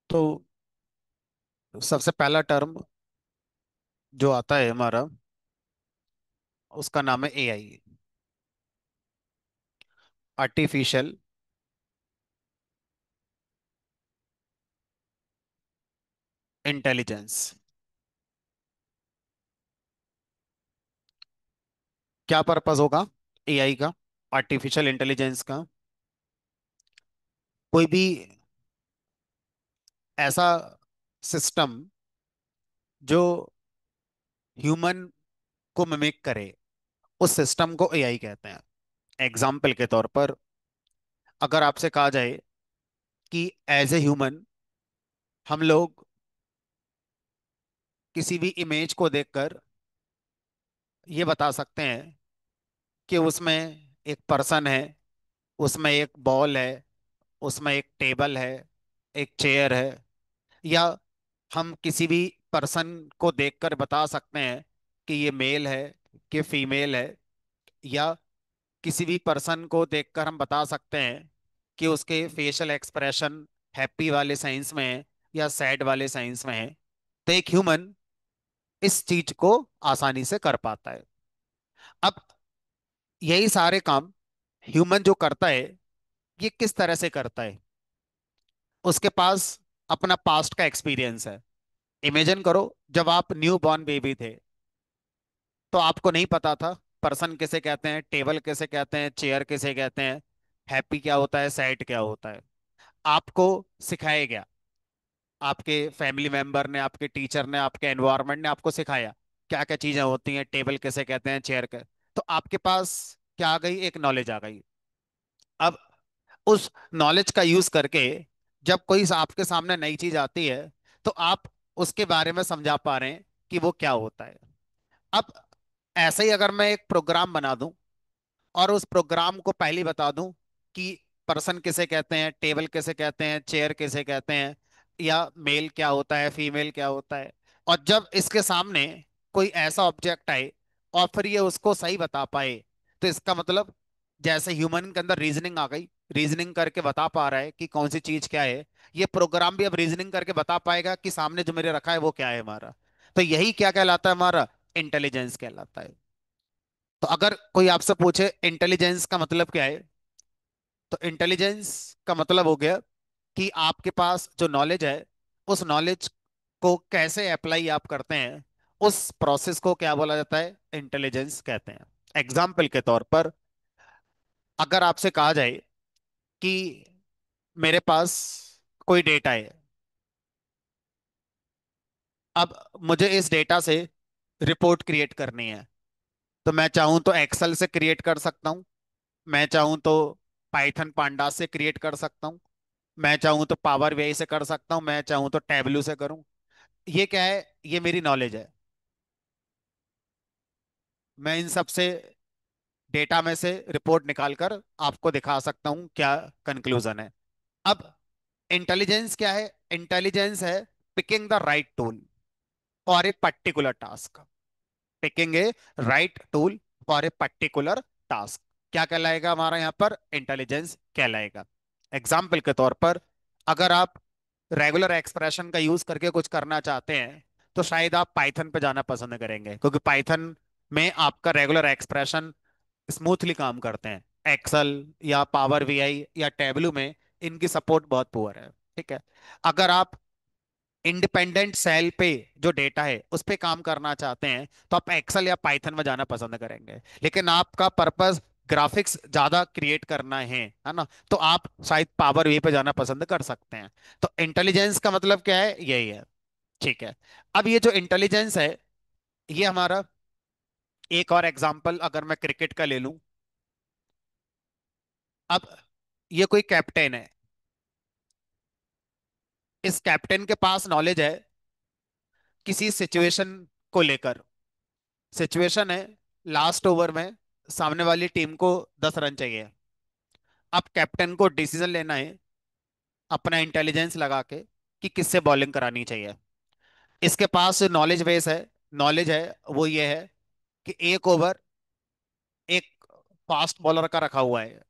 तो सबसे पहला टर्म जो आता है हमारा, उसका नाम है एआई, आर्टिफिशियल इंटेलिजेंस। क्या पर्पस होगा एआई का, आर्टिफिशियल इंटेलिजेंस का? कोई भी ऐसा सिस्टम जो ह्यूमन को मिमिक करे, उस सिस्टम को एआई कहते हैं। एग्जाम्पल के तौर पर, अगर आपसे कहा जाए कि एज ए ह्यूमन हम लोग किसी भी इमेज को देखकर ये बता सकते हैं कि उसमें एक पर्सन है, उसमें एक बॉल है, उसमें एक टेबल है, एक चेयर है। या हम किसी भी पर्सन को देखकर बता सकते हैं कि ये मेल है कि फीमेल है। या किसी भी पर्सन को देखकर हम बता सकते हैं कि उसके फेशियल एक्सप्रेशन हैप्पी वाले साइंस में है या सैड वाले साइंस में है। तो एक ह्यूमन इस चीज को आसानी से कर पाता है। अब यही सारे काम ह्यूमन जो करता है, ये किस तरह से करता है? उसके पास अपना पास्ट का एक्सपीरियंस है। इमेजिन करो, जब आप न्यू बॉर्न बेबी थे तो आपको नहीं पता था पर्सन किसे कहते हैं, टेबल किसे कहते हैं, चेयर किसे कहते हैं, हैप्पी क्या होता है, सैड क्या होता है। आपको सिखाया गया, आपके फैमिली मेंबर ने, आपके टीचर ने, आपके एनवायरनमेंट ने आपको सिखाया क्या क्या चीजें होती हैं, टेबल किसे कहते हैं, चेयर के। तो आपके पास क्या आ गई, एक नॉलेज आ गई। अब उस नॉलेज का यूज करके जब कोई आपके सामने नई चीज आती है, तो आप उसके बारे में समझा पा रहे हैं कि वो क्या होता है। अब ऐसे ही अगर मैं एक प्रोग्राम बना दूं और उस प्रोग्राम को पहले ही बता दूं कि पर्सन किसे कहते हैं, टेबल किसे कहते हैं, चेयर किसे कहते हैं, या मेल क्या होता है, फीमेल क्या होता है, और जब इसके सामने कोई ऐसा ऑब्जेक्ट आए और फिर ये उसको सही बता पाए, तो इसका मतलब जैसे ह्यूमन के अंदर रीजनिंग आ गई, रीजनिंग करके बता पा रहा है कि कौन सी चीज क्या है, ये प्रोग्राम भी अब रीजनिंग करके बता पाएगा कि सामने जो मेरे रखा है वो क्या है हमारा। तो यही क्या कहलाता है, हमारा इंटेलिजेंस कहलाता है। तो अगर कोई आपसे पूछे इंटेलिजेंस का मतलब क्या है, तो इंटेलिजेंस का मतलब हो गया कि आपके पास जो नॉलेज है, उस नॉलेज को कैसे अप्लाई आप करते हैं, उस प्रोसेस को क्या बोला जाता है, इंटेलिजेंस कहते हैं। एग्जाम्पल के तौर पर, अगर आपसे कहा जाए कि मेरे पास कोई डेटा है, अब मुझे इस डेटा से रिपोर्ट क्रिएट करनी है, तो मैं चाहूं तो एक्सेल से क्रिएट कर सकता हूं, मैं चाहूं तो पाइथन पांडा से क्रिएट कर सकता हूं, मैं चाहूं तो पावर बीआई से कर सकता हूं, मैं चाहूं तो टैबलू से करूं। ये क्या है, ये मेरी नॉलेज है। मैं इन सब से, डेटा में से रिपोर्ट निकालकर आपको दिखा सकता हूं क्या कंक्लूजन है। अब इंटेलिजेंस क्या है? इंटेलिजेंस है picking the right tool for a particular task. Picking A right tool for a particular task क्या कहलाएगा, हमारा यहाँ पर इंटेलिजेंस कहलाएगा। एग्जाम्पल के तौर पर, अगर आप रेगुलर एक्सप्रेशन का यूज करके कुछ करना चाहते हैं, तो शायद आप पाइथन पे जाना पसंद करेंगे, क्योंकि पाइथन में आपका रेगुलर एक्सप्रेशन स्मूथली काम करते हैं। एक्सेल या पावर बीआई या टेबलू में इनकी सपोर्ट बहुत पुअर है। ठीक है। अगर आप इंडिपेंडेंट सेल पे जो डेटा है उस पे काम करना चाहते हैं, तो आप एक्सेल या पाइथन में जाना पसंद करेंगे। लेकिन आपका पर्पस ग्राफिक्स ज्यादा क्रिएट करना है ना, तो आप शायद पावर वी पे जाना पसंद कर सकते हैं। तो इंटेलिजेंस का मतलब क्या है, यही है। ठीक है। अब ये जो इंटेलिजेंस है, ये हमारा, एक और एग्जांपल अगर मैं क्रिकेट का ले लूं। अब ये कोई कैप्टन है, इस कैप्टन के पास नॉलेज है किसी सिचुएशन को लेकर। सिचुएशन है, लास्ट ओवर में सामने वाली टीम को 10 रन चाहिए। अब कैप्टन को डिसीजन लेना है अपना इंटेलिजेंस लगा के कि किससे बॉलिंग करानी चाहिए। इसके पास नॉलेज बेस है, नॉलेज है, वो ये है कि एक ओवर एक फास्ट बॉलर का रखा हुआ है,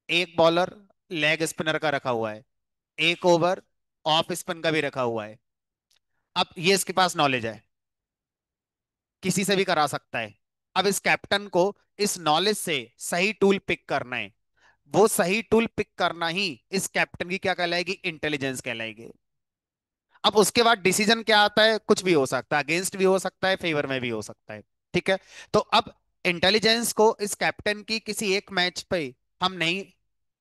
एक बॉलर लेग स्पिनर का रखा हुआ है, एक ओवर ऑफ स्पिन का भी रखा हुआ है। अब ये इसके पास नॉलेज है, किसी से भी करा सकता है। अब इस कैप्टन को इस नॉलेज से सही टूल पिक करना है। वो सही टूल पिक करना ही इस कैप्टन की क्या कहलाएगी, इंटेलिजेंस कहलाएगी। अब उसके बाद डिसीजन क्या आता है, कुछ भी हो सकता है, अगेंस्ट भी हो सकता है, फेवर में भी हो सकता है। ठीक है। तो अब इंटेलिजेंस को इस कैप्टन की किसी एक मैच पे हम नहीं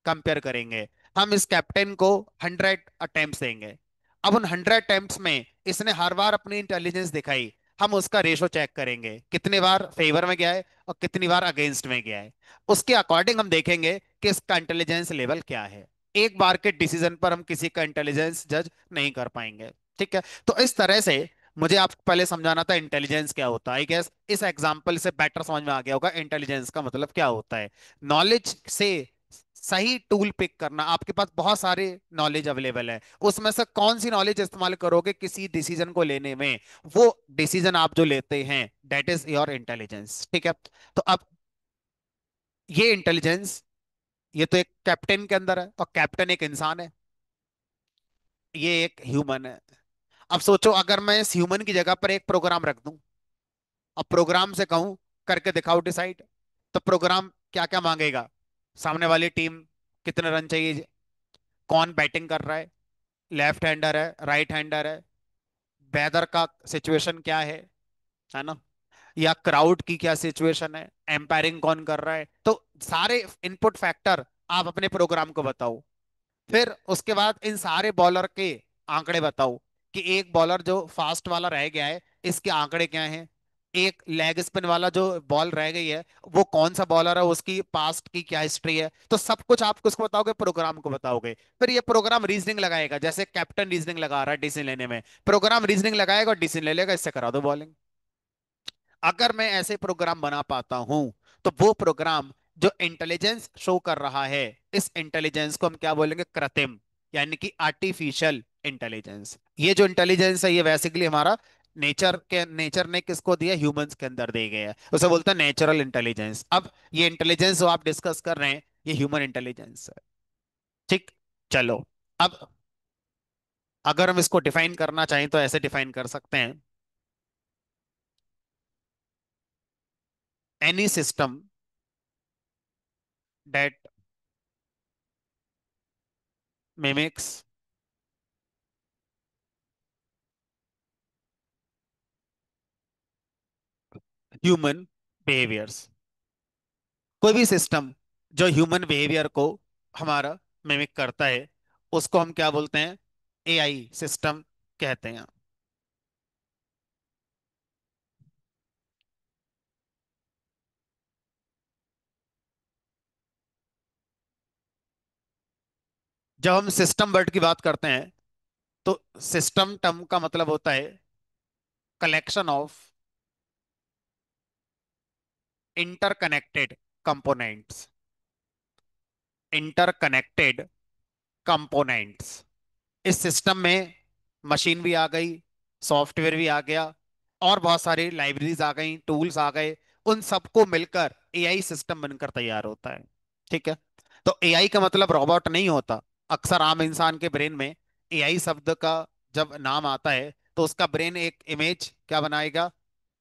कंपेयर करेंगे। हम इस कैप्टन को 100 अटेम्प्ट देंगे। अब उन 100 अटेम्प्ट में इसने हर बार अपनी इंटेलिजेंस दिखाई। हम उसका रेशो चेक करेंगे, कितनी बार फेवर में गया है और कितनी बार अगेंस्ट में गया है। उसके अकॉर्डिंग हम देखेंगे कि इसका इंटेलिजेंस लेवल क्या है। एक बार के डिसीजन पर हम किसी का इंटेलिजेंस जज नहीं कर पाएंगे। ठीक है। तो इस तरह से मुझे आपको पहले समझाना था इंटेलिजेंस क्या होता है। आई गेस इस एग्जांपल से बेटर समझ में आ गया होगा इंटेलिजेंस का मतलब क्या होता है। नॉलेज से सही टूल पिक करना। आपके पास बहुत सारे नॉलेज अवेलेबल है, उसमें से कौन सी नॉलेज इस्तेमाल करोगे किसी डिसीजन को लेने में, वो डिसीजन आप जो लेते हैं, दैट इज योर इंटेलिजेंस। ठीक है। तो अब ये इंटेलिजेंस, ये तो एक कैप्टन के अंदर है, और कैप्टन एक इंसान है, ये एक ह्यूमन है। अब सोचो अगर मैं इस ह्यूमन की जगह पर एक प्रोग्राम रख दूं, अब प्रोग्राम से कहूं करके दिखाओ डिसाइड, तो प्रोग्राम क्या क्या मांगेगा, सामने वाली टीम कितने रन चाहिए, कौन बैटिंग कर रहा है, लेफ्ट हैंडर है राइट हैंडर है, वेदर का सिचुएशन क्या है ना, या क्राउड की क्या सिचुएशन है, एम्पायरिंग कौन कर रहा है। तो सारे इनपुट फैक्टर आप अपने प्रोग्राम को बताओ। फिर उसके बाद इन सारे बॉलर के आंकड़े बताओ, कि एक बॉलर जो फास्ट वाला रह गया है, इसके आंकड़े क्या हैं। एक लेग स्पिन वाला जो बॉल रह गई है, वो कौन सा बॉलर है, उसकी पास्ट की क्या हिस्ट्री है। तो सब कुछ आप किसको बताओगे, प्रोग्राम को बताओगे। फिर ये प्रोग्राम रीजनिंग लगाएगा, जैसे कैप्टन रीजनिंग लगा रहा है डिसीजन लेने में, प्रोग्राम रीजनिंग लगाएगा और डिसीजन ले लेगा, इससे करा दो बॉलिंग। अगर मैं ऐसे प्रोग्राम बना पाता हूं, तो वो प्रोग्राम जो इंटेलिजेंस शो कर रहा है, इस इंटेलिजेंस को हम क्या बोलेंगे, कृत्रिम, यानी कि आर्टिफिशियल इंटेलिजेंस। ये जो इंटेलिजेंस है, ये बेसिकली हमारा नेचर ने किसको दिया, ह्यूमंस के अंदर दे गया है, उसे बोलते हैं नेचुरल इंटेलिजेंस। अब ये इंटेलिजेंस जो आप डिस्कस कर रहे हैं, ये ह्यूमन इंटेलिजेंस है। ठीक। चलो, अब अगर हम इसको डिफाइन करना चाहें तो ऐसे डिफाइन कर सकते हैं, any system that mimics human behaviours. कोई भी सिस्टम जो ह्यूमन बिहेवियर को हमारा मिमिक करता है, उसको हम क्या बोलते हैं, एआई सिस्टम कहते हैं। जब हम सिस्टम वर्ड की बात करते हैं, तो सिस्टम टर्म का मतलब होता है collection of interconnected components. Interconnected components. इस सिस्टम में मशीन भी आ गई, सॉफ्टवेयर भी आ गया, और बहुत सारी लाइब्रेरीज आ गई, टूल्स आ गए। उन सबको मिलकर एआई सिस्टम बनकर तैयार होता है। ठीक है। तो एआई का मतलब रोबोट नहीं होता। अक्सर आम इंसान के ब्रेन में एआई शब्द का जब नाम आता है, तो उसका ब्रेन एक इमेज क्या बनाएगा,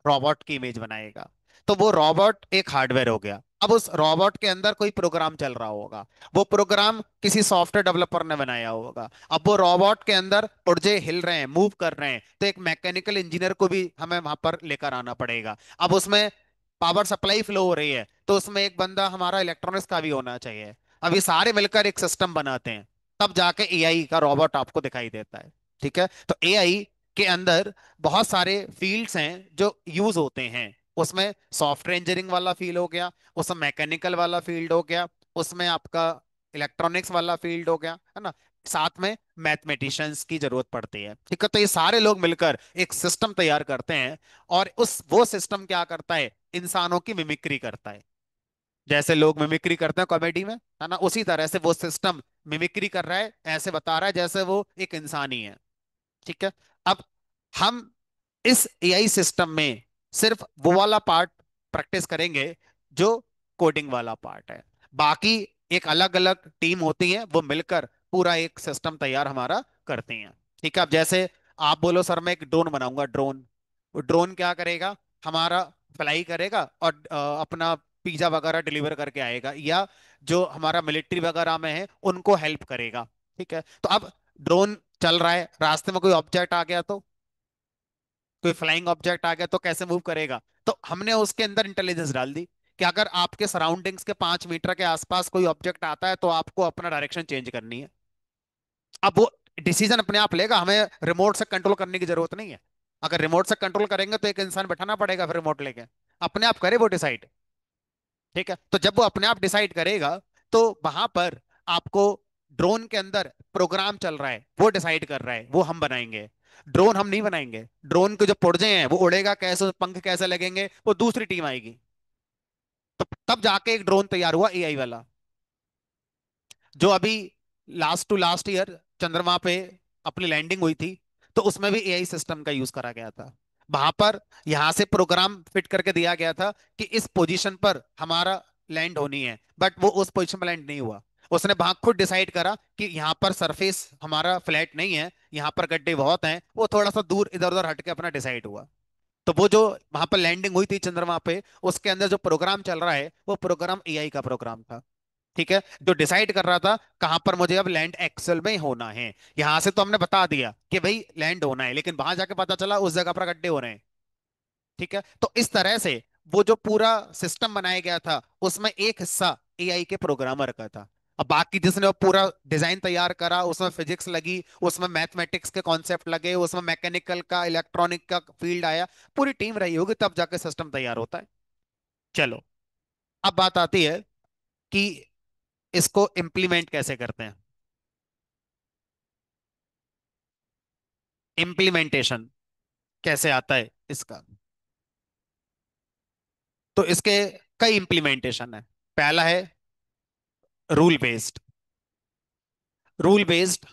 रोबोट की इमेज बनाएगा। तो वो रोबोट एक हार्डवेयर हो गया। अब उस रोबोट के अंदर कोई प्रोग्राम चल रहा होगा, वो प्रोग्राम किसी सॉफ्टवेयर डेवलपर ने बनाया होगा। अब वो रोबोट के अंदर पुर्जे हिल रहे हैं, मूव कर रहे हैं, तो एक मैकेनिकल इंजीनियर को भी हमें वहां पर लेकर आना पड़ेगा। अब उसमें पावर सप्लाई फ्लो हो रही है, तो उसमें एक बंदा हमारा इलेक्ट्रॉनिक्स का भी होना चाहिए। अब ये सारे मिलकर एक सिस्टम बनाते हैं, तब जाके एआई का रोबोट आपको दिखाई देता है। ठीक है। तो एआई के अंदर बहुत सारे फील्ड्स हैं जो यूज होते हैं। उसमें सॉफ्टवेयर इंजीनियरिंग वाला फील्ड हो गया, उसमें मैकेनिकल वाला फील्ड हो गया, उसमें आपका इलेक्ट्रॉनिक्स वाला फील्ड हो गया, है ना। साथ में मैथमेटिशियंस की जरूरत पड़ती है। ठीक है। तो ये सारे लोग मिलकर एक सिस्टम तैयार करते हैं, और उस वो सिस्टम क्या करता है, इंसानों की मिमिक्री करता है। जैसे लोग मिमिक्री करते हैं कॉमेडी में, है ना, उसी तरह से वो सिस्टम मिमिक्री कर रहा है, ऐसे बता रहा है जैसे वो एक इंसान ही है। ठीक है। अब हम इस एआई सिस्टम में सिर्फ वो वाला पार्ट प्रैक्टिस करेंगे जो कोडिंग वाला पार्ट है। बाकी एक अलग अलग टीम होती है, वो मिलकर पूरा एक सिस्टम तैयार हमारा करती हैं। ठीक है, अब जैसे आप बोलो सर मैं एक ड्रोन बनाऊंगा, ड्रोन, वो ड्रोन क्या करेगा, हमारा फ्लाई करेगा और अपना पिज्जा वगैरह डिलीवर करके आएगा, या जो हमारा मिलिट्री वगैरह में है उनको हेल्प करेगा। ठीक है, तो अब ड्रोन चल रहा है, रास्ते में कोई ऑब्जेक्ट आ गया तो, कोई फ्लाइंग ऑब्जेक्ट आ गया तो कैसे मूव करेगा। तो हमने उसके अंदर इंटेलिजेंस डाल दी कि अगर आपके सराउंडिंग्स के 5 मीटर के आसपास कोई ऑब्जेक्ट आता है तो आपको अपना डायरेक्शन चेंज करनी है। अब वो डिसीजन अपने आप लेगा, हमें रिमोट से कंट्रोल करने की जरूरत नहीं है। अगर रिमोट से कंट्रोल करेंगे तो एक इंसान बैठाना पड़ेगा फिर रिमोट लेके, अपने आप करे वो डिसाइड। ठीक है, तो जब वो अपने आप डिसाइड करेगा तो वहां पर आपको ड्रोन के अंदर प्रोग्राम चल रहा है, वो डिसाइड कर रहा है, वो हम बनाएंगे। ड्रोन हम नहीं बनाएंगे, ड्रोन के जो पुर्जे हैं वो उड़ेगा कैसे, पंख कैसे लगेंगे, वो दूसरी टीम आएगी। तो तब जाके एक ड्रोन तैयार हुआ एआई वाला, जो अभी लास्ट टू लास्ट ईयर चंद्रमा पे अपनी लैंडिंग हुई थी, तो उसमें भी एआई सिस्टम का यूज करा गया था। वहां पर यहां से प्रोग्राम फिट करके दिया गया था कि इस पोजीशन पर हमारा लैंड होनी है, बट वो उस पोजीशन पर लैंड नहीं हुआ। उसने वहां खुद डिसाइड करा कि यहाँ पर सरफेस हमारा फ्लैट नहीं है, यहाँ पर गड्ढे बहुत हैं, वो थोड़ा सा दूर इधर उधर हट के अपना डिसाइड हुआ। तो वो जो वहां पर लैंडिंग हुई थी चंद्रमा पे, उसके अंदर जो प्रोग्राम चल रहा है वो प्रोग्राम एआई का प्रोग्राम था। ठीक है, जो डिसाइड कर रहा था कहां पर मुझे अब लैंड एक्सेल में होना है। यहां से तो हमने बता दिया कि भाई लैंड होना है, लेकिन वहां जाके पता चला उस जगह पर गड्ढे हो रहे हैं। ठीक है, तो इस तरह से वो जो पूरा सिस्टम बनाया गया था उसमें एक हिस्सा एआई के प्रोग्रामर का था। अब बाकी जिसने वो पूरा डिजाइन तैयार करा, उसमें फिजिक्स लगी, उसमें मैथमेटिक्स के कॉन्सेप्ट लगे, उसमें मैकेनिकल का इलेक्ट्रॉनिक का फील्ड आया, पूरी टीम रही होगी तब जाके सिस्टम तैयार होता है। चलो, अब बात आती है कि इसको इम्प्लीमेंट कैसे करते हैं। इम्प्लीमेंटेशन कैसे आता है इसका, तो इसके कई इम्प्लीमेंटेशन है। पहला है रूल बेस्ड। रूल बेस्ड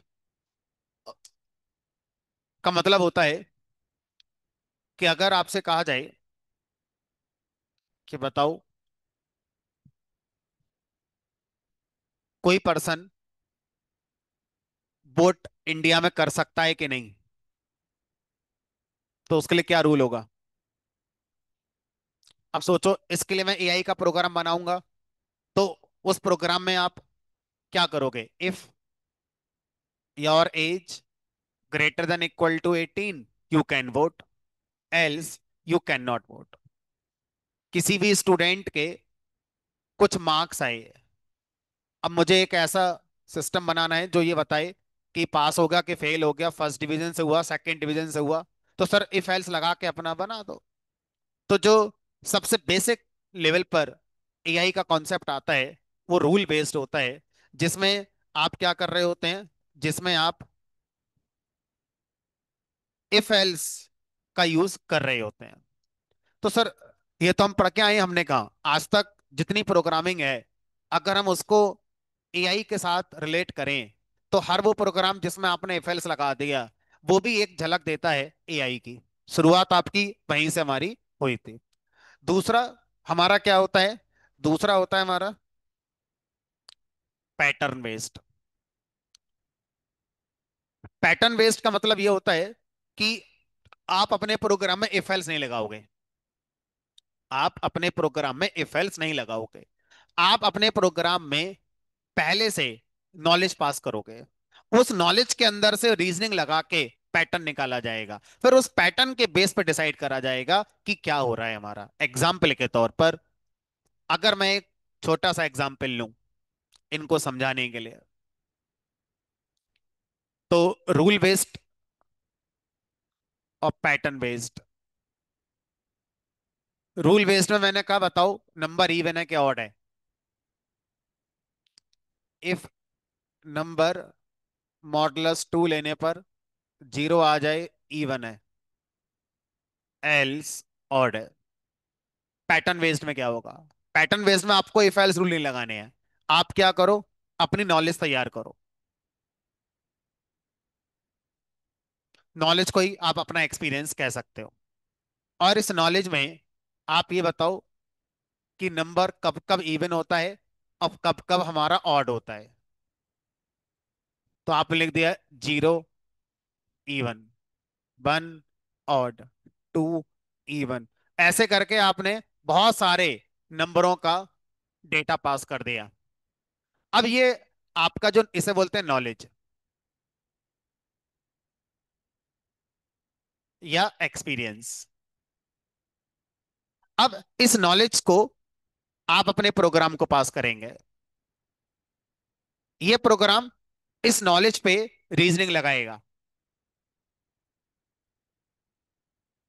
का मतलब होता है कि अगर आपसे कहा जाए कि बताओ कोई पर्सन वोट इंडिया में कर सकता है कि नहीं, तो उसके लिए क्या रूल होगा। अब सोचो, इसके लिए मैं एआई का प्रोग्राम बनाऊंगा, तो उस प्रोग्राम में आप क्या करोगे, if your age greater than equal to 18 you can vote, else you can not vote. किसी भी स्टूडेंट के कुछ मार्क्स आए, अब मुझे एक ऐसा सिस्टम बनाना है जो ये बताए कि पास हो गया कि फेल हो गया, फर्स्ट डिवीजन से हुआ, सेकंड डिवीजन से हुआ। तो सर इफ एल्स लगा के अपना बना दो। तो जो सबसे बेसिक लेवल पर एआई का कॉन्सेप्ट आता है वो रूल बेस्ड होता है, जिसमें आप क्या कर रहे होते हैं, जिसमें आप इफ एल्स का यूज कर रहे होते हैं। तो सर ये तो हम पढ़ के आए हैं, हमने कहा आज तक जितनी प्रोग्रामिंग है, अगर हम उसको एआई के साथ रिलेट करें तो हर वो प्रोग्राम जिसमें आपने इफ एल्स लगा दिया वो भी एक झलक देता है एआई की। शुरुआत आपकी वहीं से हमारी हुई थी। दूसरा हमारा क्या होता है, दूसरा होता है हमारा पैटर्न बेस्ड। पैटर्न बेस्ड का मतलब ये होता है कि आप अपने प्रोग्राम में इफ एल्स नहीं लगाओगे, आप अपने प्रोग्राम में इफ एल्स नहीं लगाओगे, आप अपने प्रोग्राम में पहले से नॉलेज पास करोगे। उस नॉलेज के अंदर से रीजनिंग लगा के पैटर्न निकाला जाएगा, फिर उस पैटर्न के बेस पर डिसाइड करा जाएगा कि क्या हो रहा है हमारा। एग्जाम्पल के तौर पर अगर मैं एक छोटा सा एग्जाम्पल लूं इनको समझाने के लिए, तो रूल बेस्ड और पैटर्न बेस्ड। रूल बेस्ड में मैंने कहा बताओ नंबर इवन है क्या ऑड है, इफ नंबर मॉडुलस 2 लेने पर जीरो आ जाए इवन है, एल्स ऑड है। पैटर्न बेस्ड में क्या होगा, पैटर्न बेस्ड में आपको इफ एल्स रूल नहीं लगाने हैं। आप क्या करो, अपनी नॉलेज तैयार करो, नॉलेज को ही आप अपना एक्सपीरियंस कह सकते हो। और इस नॉलेज में आप ये बताओ कि नंबर कब कब इवन होता है और कब कब हमारा ऑड होता है। तो आपने लिख दिया zero, even, one odd, two even, ऐसे करके आपने बहुत सारे नंबरों का डेटा पास कर दिया। अब ये आपका जो इसे बोलते हैं नॉलेज या एक्सपीरियंस। अब इस नॉलेज को आप अपने प्रोग्राम को पास करेंगे। ये प्रोग्राम इस नॉलेज पे रीजनिंग लगाएगा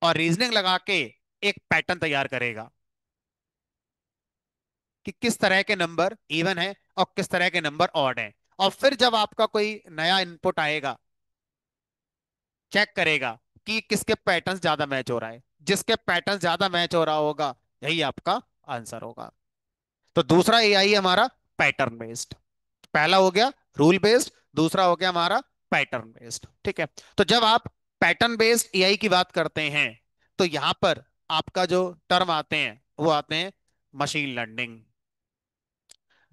और रीजनिंग लगा के एक पैटर्न तैयार करेगा कि किस तरह के नंबर इवन है और किस तरह के नंबर ऑड है। और फिर जब आपका कोई नया इनपुट आएगा, चेक करेगा कि किसके पैटर्न ज्यादा मैच हो रहा है। जिसके पैटर्न ज्यादा मैच हो रहा होगा, यही आपका आंसर होगा। तो दूसरा एआई हमारा पैटर्न बेस्ड। पहला हो गया रूल बेस्ड, दूसरा हो गया हमारा पैटर्न बेस्ड। ठीक है। तो जब आप पैटर्न बेस्ड एआई की बात करते हैं, तो यहां पर आपका जो टर्म आते हैं वो आते हैं मशीन लर्निंग,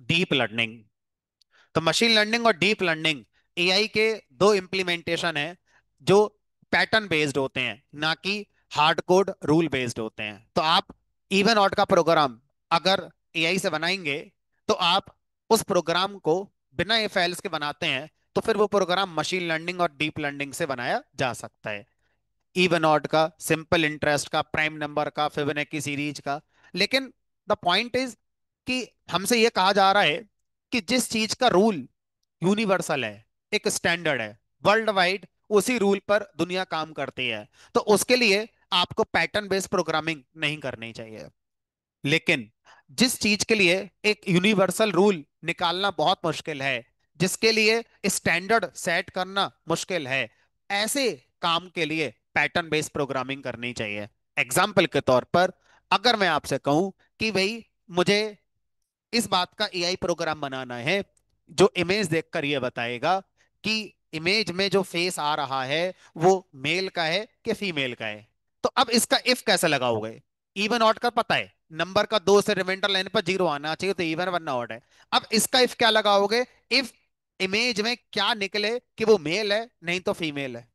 डीप लर्निंग। तो मशीन लर्निंग और डीप लर्निंग एआई के दो इम्प्लीमेंटेशन है जो पैटर्न बेस्ड होते हैं, ना कि हार्ड कोड रूल बेस्ड होते हैं। तो आप इवन ऑड का प्रोग्राम अगर एआई से बनाएंगे, तो आप उस प्रोग्राम को बिना इफ एल्स के बनाते हैं, तो फिर वो प्रोग्राम मशीन लर्निंग और डीप लर्निंग से बनाया जा सकता है। इवन ऑड का, सिंपल इंटरेस्ट का, प्राइम नंबर का, फिबोनाची सीरीज का। लेकिन द पॉइंट इज कि हमसे यह कहा जा रहा है कि जिस चीज का रूल यूनिवर्सल है, एक स्टैंडर्ड है वर्ल्ड वाइड, उसी रूल पर दुनिया काम करती है, तो उसके लिए आपको पैटर्न बेस्ड प्रोग्रामिंग नहीं करनी चाहिए। लेकिन जिस चीज के लिए एक यूनिवर्सल रूल निकालना बहुत मुश्किल है, जिसके लिए स्टैंडर्ड सेट करना मुश्किल है, ऐसे काम के लिए पैटर्न बेस्ड प्रोग्रामिंग करनी चाहिए। एग्जाम्पल के तौर पर, अगर मैं आपसे कहूं कि भाई मुझे इस बात का एआई प्रोग्राम बनाना है जो इमेज देखकर यह बताएगा कि इमेज में जो फेस आ रहा है वो मेल का है कि फीमेल का है, तो अब इसका इफ कैसे लगाओगे? इवन ऑड का पता है, नंबर का दो से रिमाइंडर लाइन पर जीरो आना चाहिए, तो इवन वरना ऑड है। अब इसका इफ क्या लगाओगे? इफ इमेज में क्या निकले कि वो मेल है नहीं तो फीमेल है,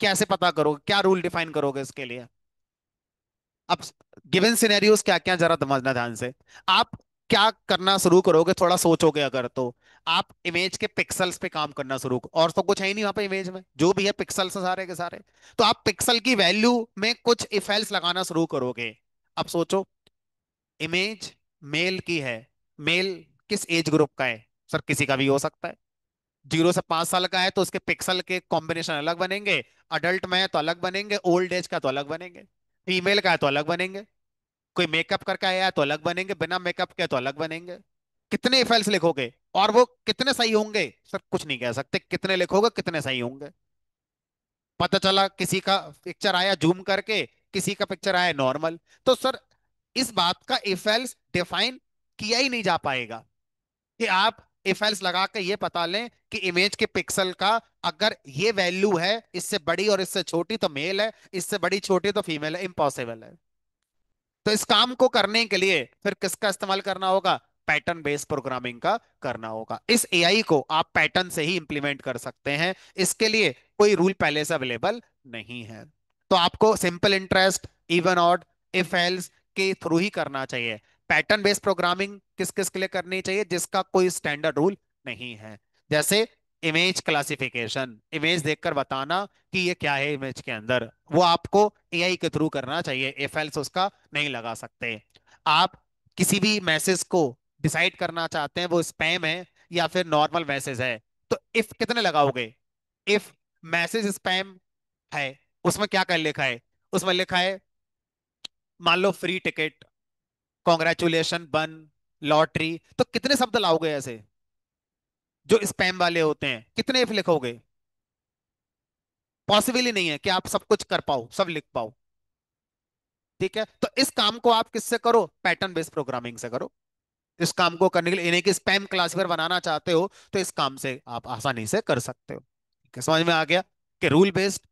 कैसे पता करोगे? क्या रूल डिफाइन करोगे इसके लिए? अब गिवन सिनेरियोस क्या क्या, जरा समझना ध्यान से। आप क्या करना शुरू करोगे, थोड़ा सोचोगे अगर, तो आप इमेज के पिक्सल्स पे काम करना शुरू और तो कुछ है ही नहीं वहां पे, इमेज में जो भी है पिक्सल्स सारे के सारे। तो आप पिक्सल की वैल्यू में कुछ इफ एल्स लगाना शुरू करोगे। अब सोचो, इमेज मेल की है, मेल किस एज ग्रुप का है? सर किसी का भी हो सकता है। 0 से 5 साल का है तो उसके पिक्सल के कॉम्बिनेशन अलग बनेंगे, अडल्ट में है तो अलग बनेंगे, ओल्ड एज का तो अलग बनेंगे, फीमेल का है तो अलग बनेंगे, कोई मेकअप करके आया है तो अलग बनेंगे, बिना मेकअप के तो अलग बनेंगे। कितने इफेल्ट्स लिखोगे और वो कितने सही होंगे? सर कुछ नहीं कह सकते, कितने लिखोगे कितने सही होंगे। पता चला किसी का पिक्चर आया जूम करके, किसी का पिक्चर आया नॉर्मल, तो सर इस बात का इफेल्ट्स डिफाइन किया ही नहीं जा पाएगा कि आप इफेल्ट्स लगा के ये पता लें कि इमेज के पिक्सल का अगर ये वैल्यू है, इससे बड़ी और इससे छोटी तो मेल है, इससे बड़ी छोटी तो फीमेल है, इम्पॉसिबल है। तो इस काम को करने के लिए फिर किसका इस्तेमाल करना होगा? पैटर्न बेस्ड प्रोग्रामिंग का करना होगा। इस एआई को आप पैटर्न से ही इंप्लीमेंट कर सकते हैं, इसके लिए कोई रूल पहले से अवेलेबल नहीं है। तो आपको simple interest, even odd, if else के थ्रू ही करना चाहिए। पैटर्न बेस्ड प्रोग्रामिंग किस किस के लिए करनी चाहिए? जिसका कोई स्टैंडर्ड रूल नहीं है। जैसे इमेज क्लासिफिकेशन, इमेज देखकर बताना कि ये क्या है इमेज के अंदर, वो आपको एआई के थ्रू करना चाहिए, इफ एल्स उसका नहीं लगा सकते। आप किसी भी मैसेज को डिसाइड करना चाहते हैं वो स्पैम है या फिर नॉर्मल मैसेज है, तो इफ कितने लगाओगे? इफ मैसेज स्पैम है, उसमें क्या कर लिखा है? उसमें लिखा है मान लो फ्री टिकट, कॉन्ग्रेचुलेशन बन, लॉटरी, तो कितने शब्द लाओगे ऐसे जो स्पैम वाले होते हैं? कितने इफ लिखोगे? पॉसिबल ही नहीं है कि आप सब कुछ कर पाओ, सब लिख पाओ। ठीक है, तो इस काम को आप किससे करो? पैटर्न बेस्ड प्रोग्रामिंग से करो। इस काम को करने के लिए, इन्हें कि स्पैम क्लासिफायर बनाना चाहते हो, तो इस काम से आप आसानी से कर सकते हो। ठीक है, समझ में आ गया कि रूल बेस्ड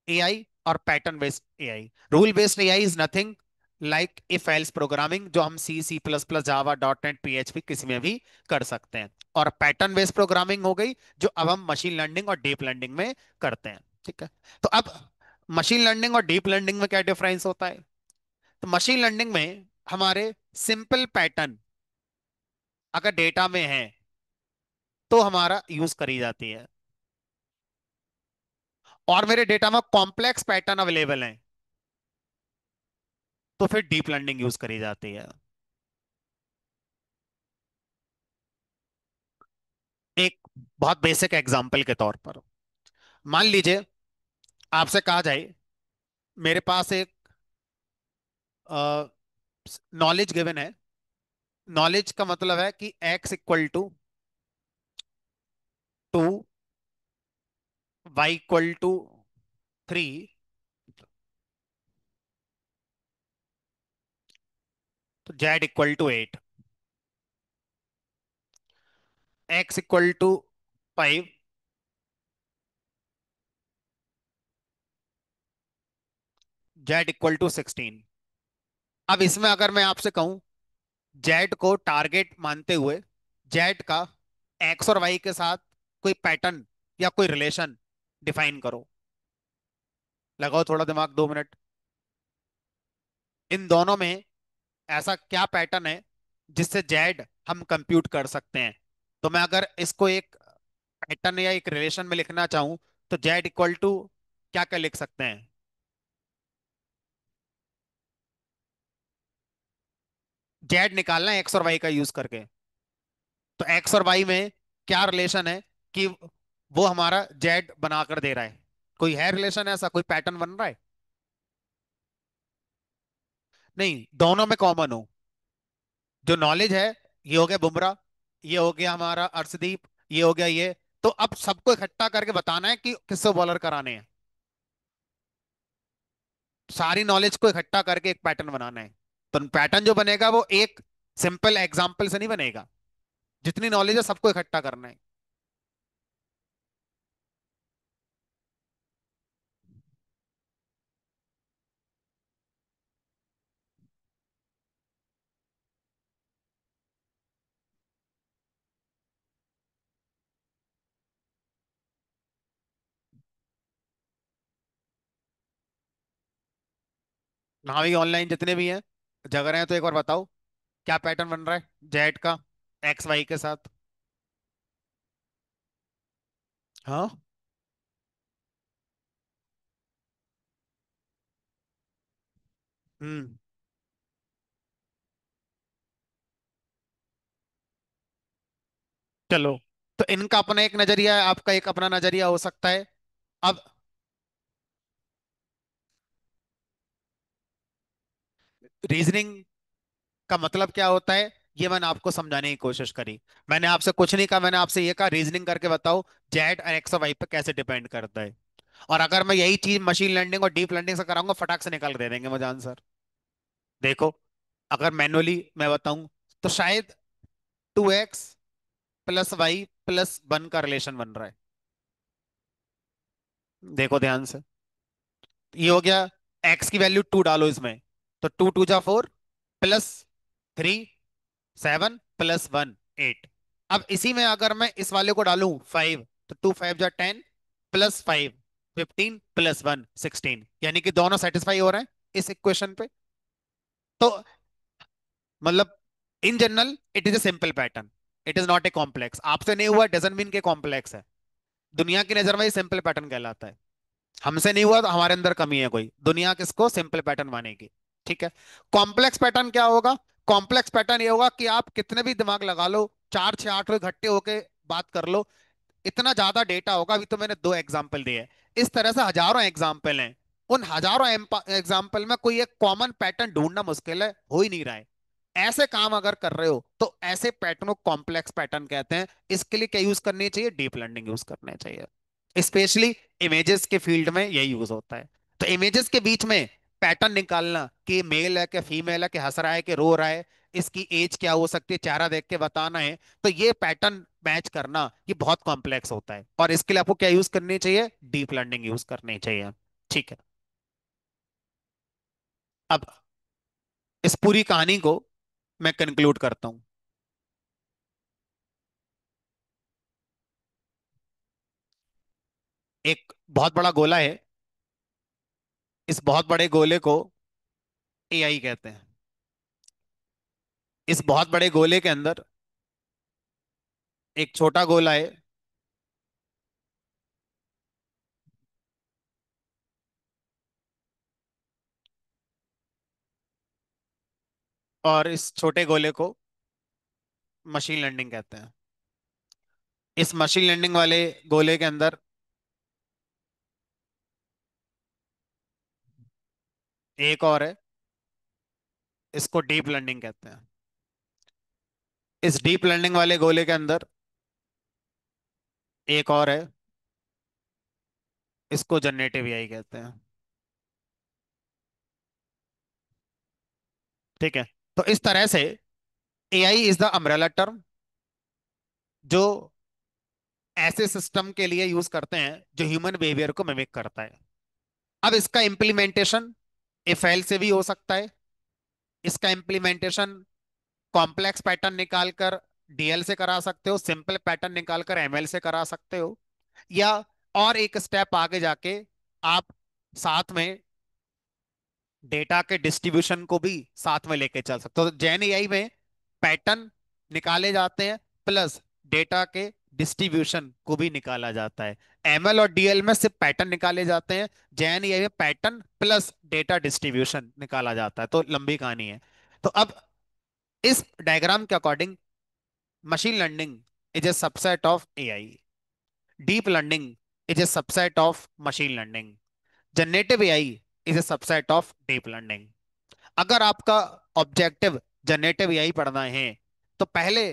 एआई और pattern based AI. Rule based AI is nothing like if else programming, जो हम सी, सी प्लस प्लस, जावा, डॉट नेट, पीएचपी किसी में भी कर सकते हैं। और पैटर्न बेस्ड प्रोग्रामिंग हो गई, जो अब हम मशीन लर्निंग और डीप लर्निंग में करते हैं। ठीक है। तो अब मशीन लर्निंग और डीप लर्निंग में क्या डिफरेंस होता है? तो मशीन लर्निंग में हमारे सिंपल पैटर्न अगर डेटा में है तो हमारा यूज करी जाती है, और मेरे डेटा में कॉम्प्लेक्स पैटर्न अवेलेबल हैं तो फिर डीप लर्निंग यूज करी जाती है। एक बहुत बेसिक एग्जांपल के तौर पर मान लीजिए आपसे कहा जाए, मेरे पास एक नॉलेज गिवन है। नॉलेज का मतलब है कि x equal to 2, y equal to 3, तो z equal to 8, x equal to 5, z equal to 16। अब इसमें अगर मैं आपसे कहूं जेड को टारगेट मानते हुए जेड का एक्स और वाई के साथ कोई पैटर्न या कोई रिलेशन डिफाइन करो, लगाओ थोड़ा दिमाग, 2 मिनट। इन दोनों में ऐसा क्या पैटर्न है जिससे जेड हम कंप्यूट कर सकते हैं? तो मैं अगर इसको एक पैटर्न या एक रिलेशन में लिखना चाहूं तो जेड इक्वल टू क्या क्या लिख सकते हैं? जेड निकालना है एक्स और वाई का यूज करके। तो एक्स और वाई में क्या रिलेशन है कि वो हमारा जेड बनाकर दे रहा है? कोई है रिलेशन ऐसा, कोई पैटर्न बन रहा है? नहीं, दोनों में कॉमन हो। जो नॉलेज है, ये हो गया बुमराह, ये हो गया हमारा अर्शदीप, ये हो गया ये। तो अब सबको इकट्ठा करके बताना है कि किससे बॉलर कराने हैं। सारी नॉलेज को इकट्ठा करके एक पैटर्न बनाना है। तो पैटर्न जो बनेगा वो एक सिंपल एग्जाम्पल से नहीं बनेगा, जितनी नॉलेज है सबको इकट्ठा करना है। हाँ भी ऑनलाइन जितने भी हैं जग रहे हैं, तो एक बार बताओ क्या पैटर्न बन रहा है जेड का एक्स वाई के साथ? हाँ। हम्म। चलो, तो इनका अपना एक नजरिया है, आपका एक अपना नजरिया हो सकता है। अब रीजनिंग का मतलब क्या होता है, ये मैंने आपको समझाने की कोशिश करी। मैंने आपसे कुछ नहीं कहा, मैंने आपसे ये कहा रीजनिंग करके बताओ जेड और एक्स और वाई पे कैसे डिपेंड करता है। और अगर मैं यही चीज मशीन लर्निंग और डीप लर्निंग से कराऊंगा, फटाक से निकाल के दे देंगे मुझे आंसर। देखो, अगर मैनुअली मैं बताऊं तो शायद 2x + y + 1 का रिलेशन बन रहा है। देखो ध्यान से, ये हो गया, x की वैल्यू 2 डालो इसमें, तो 2 × 2 = 4, +3 = 7, +1 = 8। अब इसी में अगर मैं इस वाले को डालूं 5, तो 2 × 5 = 10, +5 15, +1 16, यानी कि दोनों सेटिस्फाई हो रहे हैं इस इक्वेशन पे। तो मतलब in general it is a simple pattern, it is not a complex. आपसे नहीं हुआ डजंट मीन के कॉम्प्लेक्स है। दुनिया की नजर में ये सिंपल पैटर्न कहलाता है। हमसे नहीं हुआ तो हमारे अंदर कमी है कोई, दुनिया किसको सिंपल पैटर्न मानेगी। ठीक है। कॉम्प्लेक्स पैटर्न क्या होगा? कॉम्प्लेक्स पैटर्न ये होगा कि आप कितने भी दिमाग लगा लो, 4 6 8 इकट्ठे होके बात कर लो, इतना ज्यादा डेटा होगा। अभी तो मैंने 2 एग्जाम्पल दिए, इस तरह से हजारों एग्जाम्पल हैं। उन हजारों एग्जाम्पल में कोई एक कॉमन पैटर्न ढूंढना मुश्किल है, हो ही नहीं रहा है। ऐसे काम अगर कर रहे हो तो ऐसे पैटर्न को कॉम्प्लेक्स पैटर्न कहते हैं। इसके लिए क्या यूज करनी चाहिए? डीप लर्निंग यूज करनी चाहिए। स्पेशली इमेजेस के फील्ड में यही यूज होता है। तो इमेजेस के बीच में पैटर्न निकालना कि मेल है कि फीमेल है, कि हंस रहा है कि रो रहा है, इसकी एज क्या हो सकती है, चेहरा देख के बताना है, तो ये पैटर्न मैच करना ये बहुत कॉम्प्लेक्स होता है। और इसके लिए आपको क्या यूज करनी चाहिए? डीप लर्निंग यूज करनी चाहिए। ठीक है। अब इस पूरी कहानी को मैं कंक्लूड करता हूं। एक बहुत बड़ा गोला है। इस बहुत बड़े गोले को एआई कहते हैं। इस बहुत बड़े गोले के अंदर एक छोटा गोला है, और इस छोटे गोले को मशीन लर्निंग कहते हैं। इस मशीन लर्निंग वाले गोले के अंदर एक और है, इसको डीप लर्निंग कहते हैं। इस डीप लर्निंग वाले गोले के अंदर एक और है, इसको जनरेटिव एआई कहते हैं। ठीक है। तो इस तरह से AI is the umbrella term जो ऐसे सिस्टम के लिए यूज करते हैं जो ह्यूमन बिहेवियर को मिमिक करता है। अब इसका इम्प्लीमेंटेशन इफेल से भी हो सकता है। इसका इम्प्लीमेंटेशन कॉम्प्लेक्स पैटर्न निकालकर डीएल से करा सकते हो, सिंपल पैटर्न निकालकर एमएल से करा सकते हो, या और एक स्टेप आगे जाके आप साथ में डेटा के डिस्ट्रीब्यूशन को भी साथ में लेके चल सकते हो। तो जैन एआई में पैटर्न निकाले जाते हैं प्लस डेटा के डिस्ट्रीब्यूशन को भी निकाला जाता है। एमएल और डीएल में सिर्फ पैटर्न निकाले जाते हैं, जैन एआई में पैटर्न प्लस डेटा डिस्ट्रीब्यूशन निकाला जाता है। तो लंबी कहानी है। तो अब इस डायग्राम के according machine learning is a subset of AI, deep learning is a subset of machine learning, generative AI is a subset of deep learning. अगर आपका ऑब्जेक्टिव जनरेटिव एआई पढ़ना है तो पहले,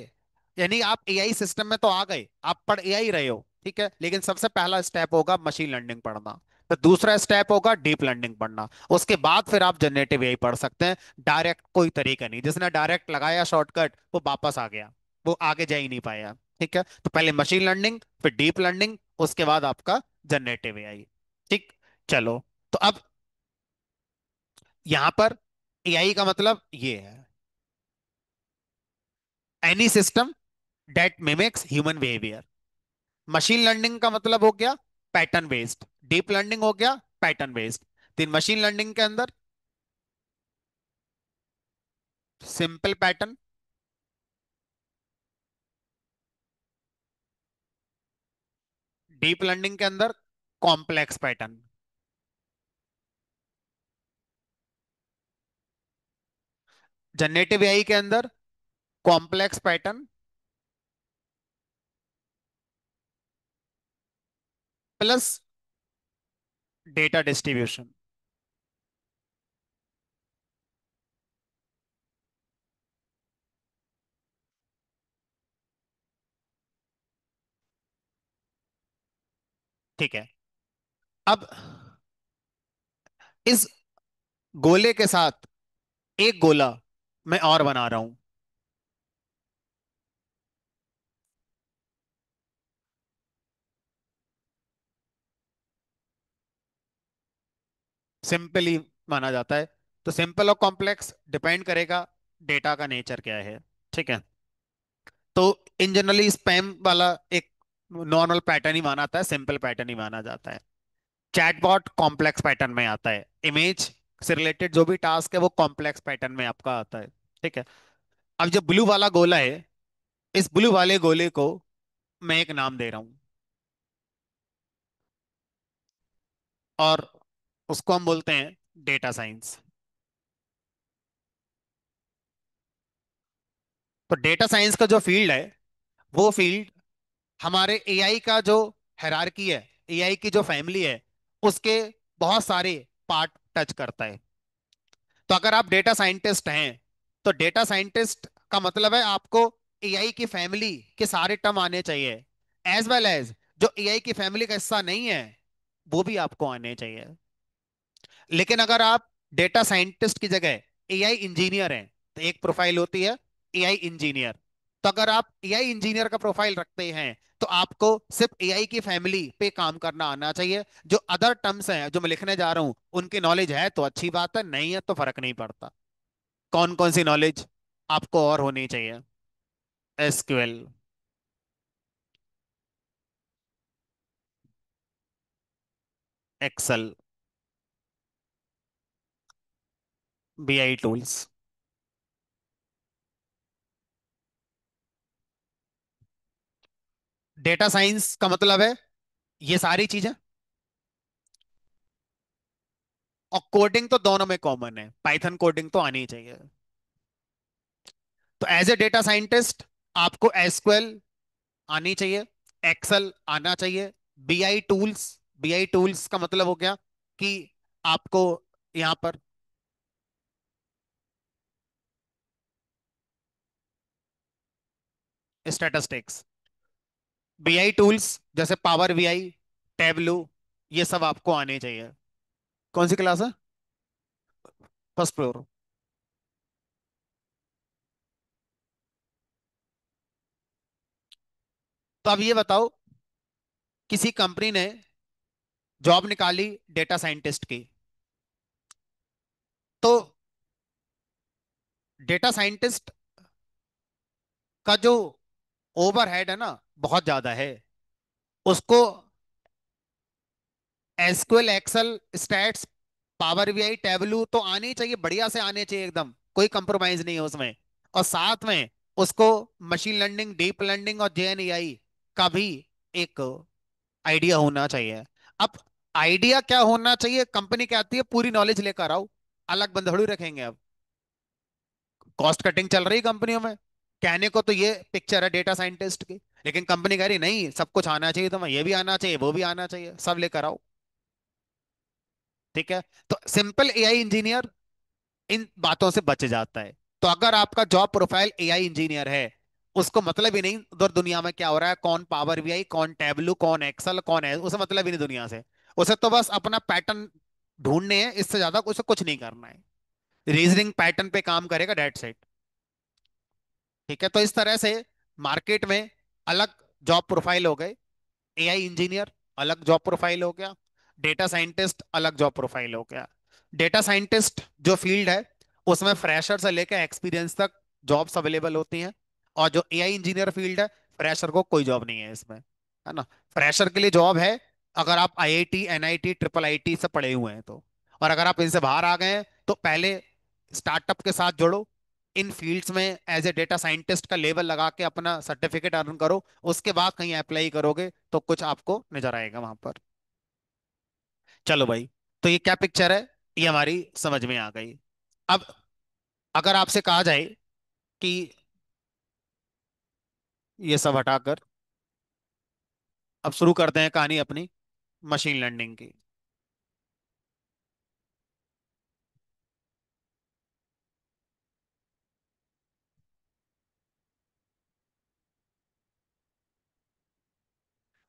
यानी आप एआई सिस्टम में तो आ गए, आप पढ़ एआई रहे हो, ठीक है, लेकिन सबसे पहला स्टेप होगा मशीन लर्निंग पढ़ना। तो दूसरा स्टेप होगा डीप लर्निंग पढ़ना। उसके बाद फिर आप जनरेटिव एआई पढ़ सकते हैं। डायरेक्ट कोई तरीका नहीं, जिसने डायरेक्ट लगाया शॉर्टकट वो वापस आ गया, वो आगे जा ही नहीं पाया। ठीक है, तो पहले मशीन लर्निंग, फिर डीप लर्निंग, उसके बाद आपका जनरेटिव एआई। ठीक। चलो, तो अब यहां पर एआई का मतलब ये है, any system that mimics human behaviour. Machine learning का मतलब हो गया पैटर्न बेस्ड, डीप लर्निंग हो गया पैटर्न बेस्ड। तो मशीन लर्निंग के अंदर सिंपल पैटर्न, डीप लर्निंग के अंदर कॉम्प्लेक्स पैटर्न, जनरेटिव एआई के अंदर complex pattern plus data distribution. ठीक है। अब इस गोले के साथ एक गोला मैं और बना रहा हूं। सिंपल ही माना जाता है। तो सिंपल और कॉम्प्लेक्स डिपेंड करेगा डेटा का नेचर क्या है। ठीक है। तो इन जनरली स्पैम वाला एक नॉर्मल पैटर्न ही माना जाता है, सिंपल पैटर्न ही माना जाता है। चैटबॉट कॉम्प्लेक्स पैटर्न में आता है, इमेज से रिलेटेड जो भी टास्क है वो कॉम्प्लेक्स पैटर्न में आपका आता है। ठीक है। अब जो ब्लू वाला गोला है, इस ब्लू वाले गोले को मैं एक नाम दे रहा हूं, और उसको हम बोलते हैं डेटा साइंस। तो डेटा साइंस का जो फील्ड है, वो फील्ड हमारे एआई का जो हायरार्की है, एआई की जो फैमिली है, उसके बहुत सारे पार्ट टच करता है। तो अगर आप डेटा साइंटिस्ट हैं तो डेटा साइंटिस्ट का मतलब है आपको एआई की फैमिली के सारे टर्म आने चाहिए, एज वेल एज जो एआई की फैमिली का हिस्सा नहीं है वो भी आपको आने चाहिए। लेकिन अगर आप डेटा साइंटिस्ट की जगह एआई इंजीनियर हैं तो एक प्रोफाइल होती है एआई इंजीनियर। तो अगर आप एआई इंजीनियर का प्रोफाइल रखते हैं तो आपको सिर्फ एआई की फैमिली पे काम करना आना चाहिए। जो अदर टर्म्स हैं जो मैं लिखने जा रहा हूं उनकी नॉलेज है तो अच्छी बात है, नहीं है तो फर्क नहीं पड़ता। कौन कौन सी नॉलेज आपको और होनी चाहिए? SQL, Excel, BI tools. Data science का मतलब है ये सारी चीजें। और कोडिंग तो दोनों में कॉमन है, पाइथन कोडिंग तो आनी ही चाहिए। तो एज ए डेटा साइंटिस्ट आपको एसक्यूएल आनी चाहिए, एक्सेल आना चाहिए, बीआई टूल्स। बीआई टूल्स का मतलब हो गया कि आपको यहां पर स्टैटिस्टिक्स, बीआई टूल्स जैसे पावर बीआई, टेबलू, ये सब आपको आने चाहिए। कौन सी क्लास है? First floor. तो अब ये बताओ, किसी कंपनी ने जॉब निकाली डेटा साइंटिस्ट की, तो डेटा साइंटिस्ट का जो ओवरहेड है ना, बहुत ज्यादा है। उसको SQL, Excel, stats, Power BI, Tableau तो आने ही चाहिए, बढ़िया से आने चाहिए एकदम, कोई कंप्रोमाइज नहीं है उसमें। और साथ में उसको मशीन लर्निंग, डीप लर्निंग और जेएनएआई का भी एक आइडिया होना चाहिए। अब आइडिया क्या होना चाहिए? कंपनी कहती है पूरी नॉलेज लेकर आओ, अलग बंद थोड़ी रखेंगे। अब कॉस्ट कटिंग चल रही कंपनियों में, कहने को तो ये पिक्चर है डेटा साइंटिस्ट की, लेकिन कंपनी कह रही नहीं, सब कुछ आना चाहिए, तुम्हें ये भी आना चाहिए, वो भी आना चाहिए, सब लेकर आओ। ठीक है, तो सिंपल एआई इंजीनियर इन बातों से बच जाता है। तो अगर आपका जॉब प्रोफाइल एआई इंजीनियर है, उसको मतलब ही नहीं उधर दुनिया में क्या हो रहा है, कौन पावर बीआई, कौन टेबलू, कौन एक्सेल, कौन है, उसे मतलब ही नहीं दुनिया से। उसे तो बस अपना पैटर्न ढूंढने हैं, इससे ज्यादा उसे कुछ नहीं करना है। रीजनिंग पैटर्न पे काम करेगा, डेट सेट। ठीक है, तो इस तरह से मार्केट में अलग जॉब प्रोफाइल हो गए। एआई इंजीनियर अलग जॉब प्रोफाइल हो गया, डेटा साइंटिस्ट अलग जॉब प्रोफाइल हो गया। डेटा साइंटिस्ट जो फील्ड है, उसमें फ्रेशर से लेकर एक्सपीरियंस तक जॉब्स अवेलेबल होती हैं। और जो एआई इंजीनियर फील्ड है, फ्रेशर को कोई जॉब नहीं है इसमें, है ना। फ्रेशर के लिए जॉब है अगर आप आईआईटी, एनआईटी, ट्रिपल आईटी से पढ़े हुए हैं तो। और अगर आप इनसे बाहर आ गए हैं तो पहले स्टार्टअप के साथ जुड़ो, इन फील्ड्स में एज ए डेटा साइंटिस्ट का लेवल लगा के अपना सर्टिफिकेट अर्न करो, उसके बाद कहीं अप्लाई करोगे तो कुछ आपको नजर आएगा वहां पर। चलो भाई, तो ये क्या पिक्चर है, ये हमारी समझ में आ गई। अब अगर आपसे कहा जाए कि ये सब हटाकर अब शुरू करते हैं कहानी अपनी मशीन लर्निंग की।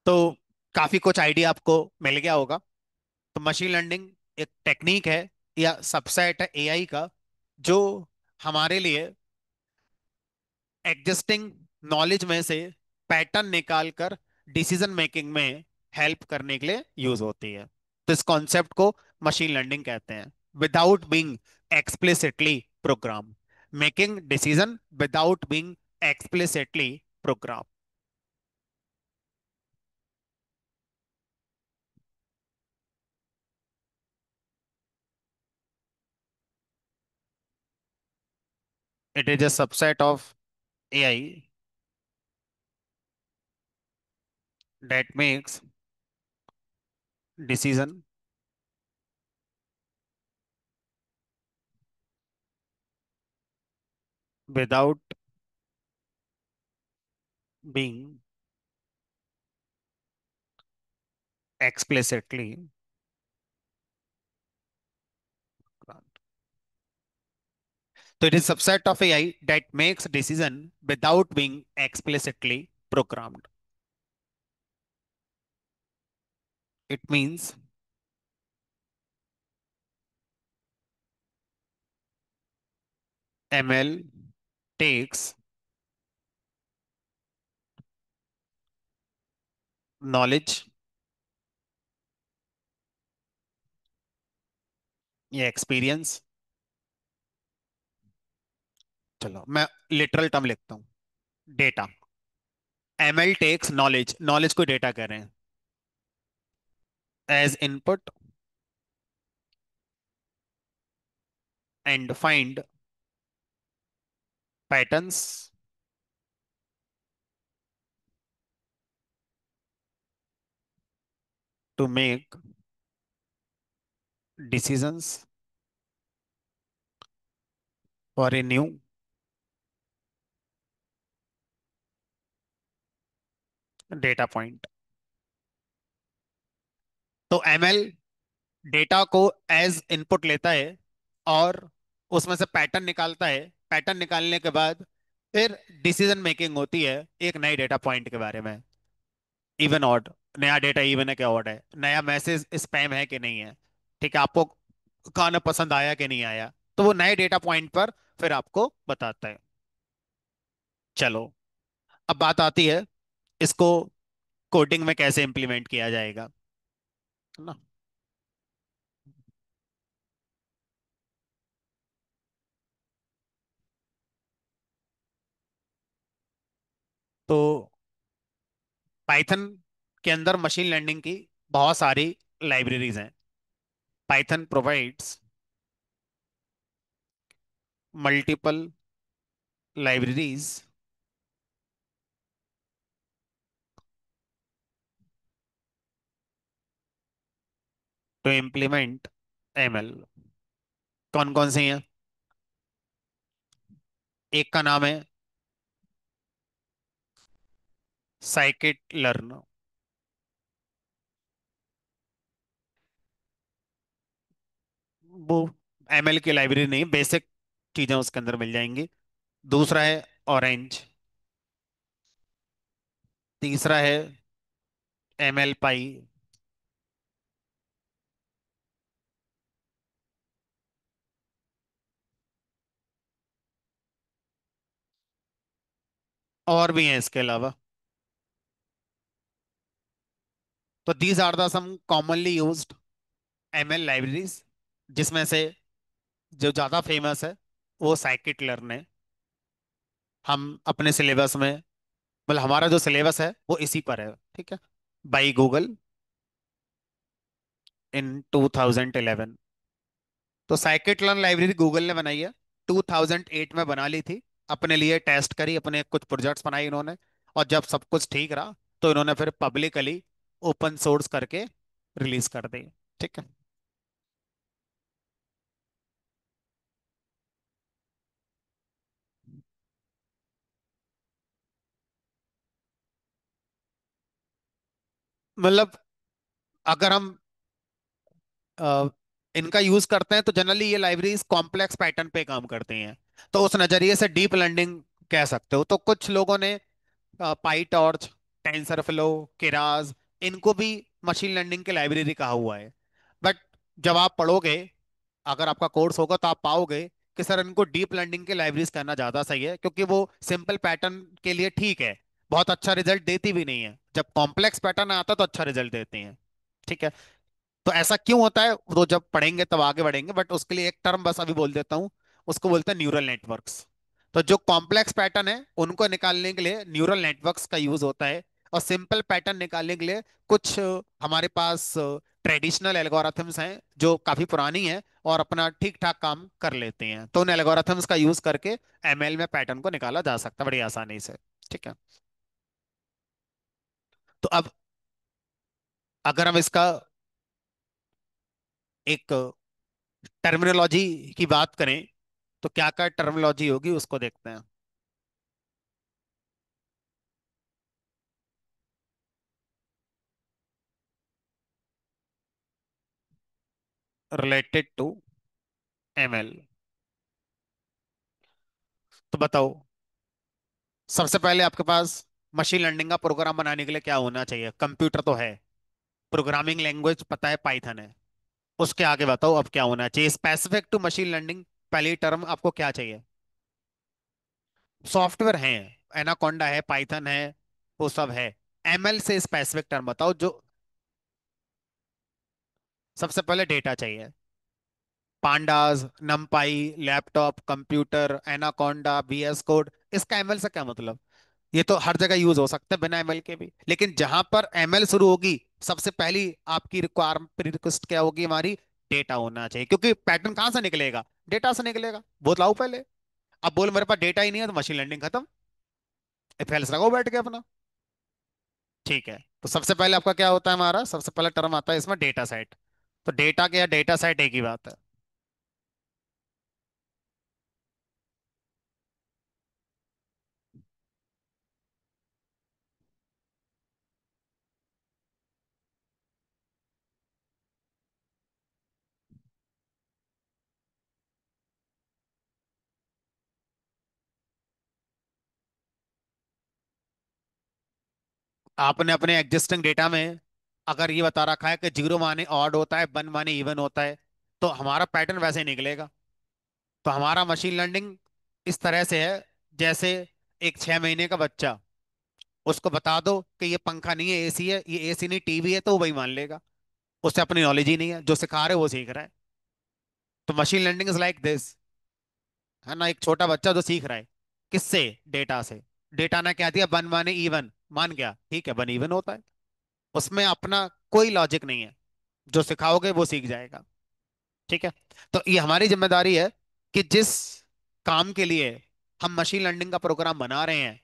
तो काफी कुछ आइडिया आपको मिल गया होगा। तो मशीन लर्निंग एक टेक्निक है या सबसेट है एआई का, जो हमारे लिए एग्जिस्टिंग नॉलेज में से पैटर्न निकालकर डिसीजन मेकिंग में हेल्प करने के लिए यूज होती है। तो इस कॉन्सेप्ट को मशीन लर्निंग कहते हैं, without being explicitly program, making decision without being explicitly program. It is a subset of AI that makes decision without being explicitly programmed. So it is subset of AI that makes decision without being explicitly programmed. It means ML takes knowledge या experience चलो मैं literal term लिखता हूँ। Data. ML takes knowledge, knowledge को data कह रहे हैं, as input and find patterns to make decisions for a new data point. तो एमएल डेटा को एज इनपुट लेता है और उसमें से पैटर्न निकालता है। पैटर्न निकालने के बाद फिर डिसीजन मेकिंग होती है एक नए डेटा पॉइंट के बारे में। इवन ऑड, नया डेटा इवन है क्या ऑड है, नया मैसेज स्पैम है कि नहीं है, ठीक है, आपको खाना पसंद आया कि नहीं आया, तो वो नए डेटा पॉइंट पर फिर आपको बताता है। चलो, अब बात आती है इसको कोडिंग में कैसे इंप्लीमेंट किया जाएगा, है ना। तो पाइथन के अंदर मशीन लर्निंग की बहुत सारी लाइब्रेरीज हैं। Python provides multiple libraries to implement ML. कौन कौन सी हैं? एक का नाम है साइकिट लर्न। वो एमएल की लाइब्रेरी नहीं, बेसिक चीजें उसके अंदर मिल जाएंगी। दूसरा है ऑरेंज। तीसरा है एमएल पाई। और भी हैं इसके अलावा। तो these are the some commonly used ML libraries, जिसमें से जो ज्यादा फेमस है वो साइकिट लर्न है। हम अपने सिलेबस में, मतलब हमारा जो सिलेबस है वो इसी पर है, ठीक है, बाई गूगल इन 2011। तो साइकिट लर्न लाइब्रेरी गूगल ने बनाई है, 2008 में बना ली थी, अपने लिए टेस्ट करी, अपने कुछ प्रोजेक्ट्स बनाए इन्होंने, और जब सब कुछ ठीक रहा तो इन्होंने फिर पब्लिकली ओपन सोर्स करके रिलीज कर दी। ठीक है। मतलब अगर हम अ, इनका यूज करते हैं तो जनरली ये लाइब्रेरीज कॉम्प्लेक्स पैटर्न पे काम करती हैं, तो उस नजरिए से डीप लर्निंग कह सकते हो। तो कुछ लोगों ने पाई टॉर्च, टेंसरफ्लो, केरास, इनको भी मशीन लर्निंग की लाइब्रेरी कहा हुआ है। बट जब आप पढ़ोगे, अगर आपका कोर्स होगा तो आप पाओगे कि सर इनको डीप लर्निंग की लाइब्रेरीज कहना ज्यादा सही है, क्योंकि वो सिंपल पैटर्न के लिए ठीक है, बहुत अच्छा रिजल्ट देती भी नहीं है। जब कॉम्प्लेक्स पैटर्न आता है तो अच्छा रिजल्ट देते हैं। ठीक है। तो ऐसा क्यों होता है तो जब पढ़ेंगे तब आगे बढ़ेंगे, बट उसके लिए एक टर्म बस अभी बोल देता हूँ, उसको बोलते हैं न्यूरल नेटवर्क्स। तो जो कॉम्प्लेक्स पैटर्न है उनको निकालने के लिए न्यूरल नेटवर्क्स का यूज होता है, और सिंपल पैटर्न निकालने के लिए कुछ हमारे पास ट्रेडिशनल एल्गोरिथम्स हैं जो काफी पुरानी हैं और अपना ठीक ठाक काम कर लेते हैं, तो उन एल्गोरिथम्स का यूज करके एमएल में पैटर्न को निकाला जा सकता है बड़ी आसानी से। ठीक है। तो अब अगर हम इसका एक टर्मिनोलॉजी की बात करें तो क्या क्या टर्मिनोलॉजी होगी उसको देखते हैं। Related to ML. तो बताओ, सबसे पहले आपके पास मशीन लर्निंग का प्रोग्राम बनाने के लिए क्या होना चाहिए? कंप्यूटर तो है, प्रोग्रामिंग लैंग्वेज पता है पाइथन है, उसके आगे बताओ अब क्या होना चाहिए स्पेसिफिक टू मशीन लर्निंग। पहली टर्म आपको क्या चाहिए? सॉफ्टवेयर है, एनाकोंडा है, पाइथन है, वो सब है। एमएल से स्पेसिफिक टर्म बताओ जो। सबसे पहले डेटा चाहिए। Pandas, NumPy, laptop, computer, Anaconda, VS code, इसका एमएल से क्या मतलब? ये तो हर जगह यूज हो सकता है बिना एमएल के भी, लेकिन जहां पर एमएल शुरू होगी, सबसे पहली आपकी रिक्वायरमेंट प्रीरिक्वेस्ट क्या होगी हमारी? डेटा होना चाहिए, क्योंकि पैटर्न कहां से निकलेगा? डेटा से निकलेगा। बताओ पहले। अब बोल मेरे पास डेटा ही नहीं है, तो मशीन लर्निंग खत्म। फेल्स लगाओ बैठ के अपना। ठीक है, तो सबसे पहले आपका क्या होता है? हमारा सबसे पहला टर्म आता है इसमें डेटा सेट। तो डेटा के या डेटा सेट एक ही बात है। आपने अपने एग्जिस्टिंग डेटा में अगर ये बता रखा है कि जीरो माने ऑड होता है, वन माने इवन होता है, तो हमारा पैटर्न वैसे ही निकलेगा। तो हमारा मशीन लर्निंग इस तरह से है, जैसे एक 6 महीने का बच्चा, उसको बता दो कि ये पंखा नहीं है, एसी है, ये एसी नहीं टीवी है, तो वो वही मान लेगा। उससे अपनी नॉलेज ही नहीं है, जो सिखा रहे हो वो सीख रहा है। तो machine learning is like this, है ना? एक छोटा बच्चा जो सीख रहा है, किससे? डेटा से। डेटा ने क्या दिया? वन माने इवन, मान गया, ठीक है, वन इवन होता है। उसमें अपना कोई लॉजिक नहीं है, जो सिखाओगे वो सीख जाएगा। ठीक है। तो ये हमारी जिम्मेदारी है कि जिस काम के लिए हम मशीन लर्निंग का प्रोग्राम बना रहे हैं,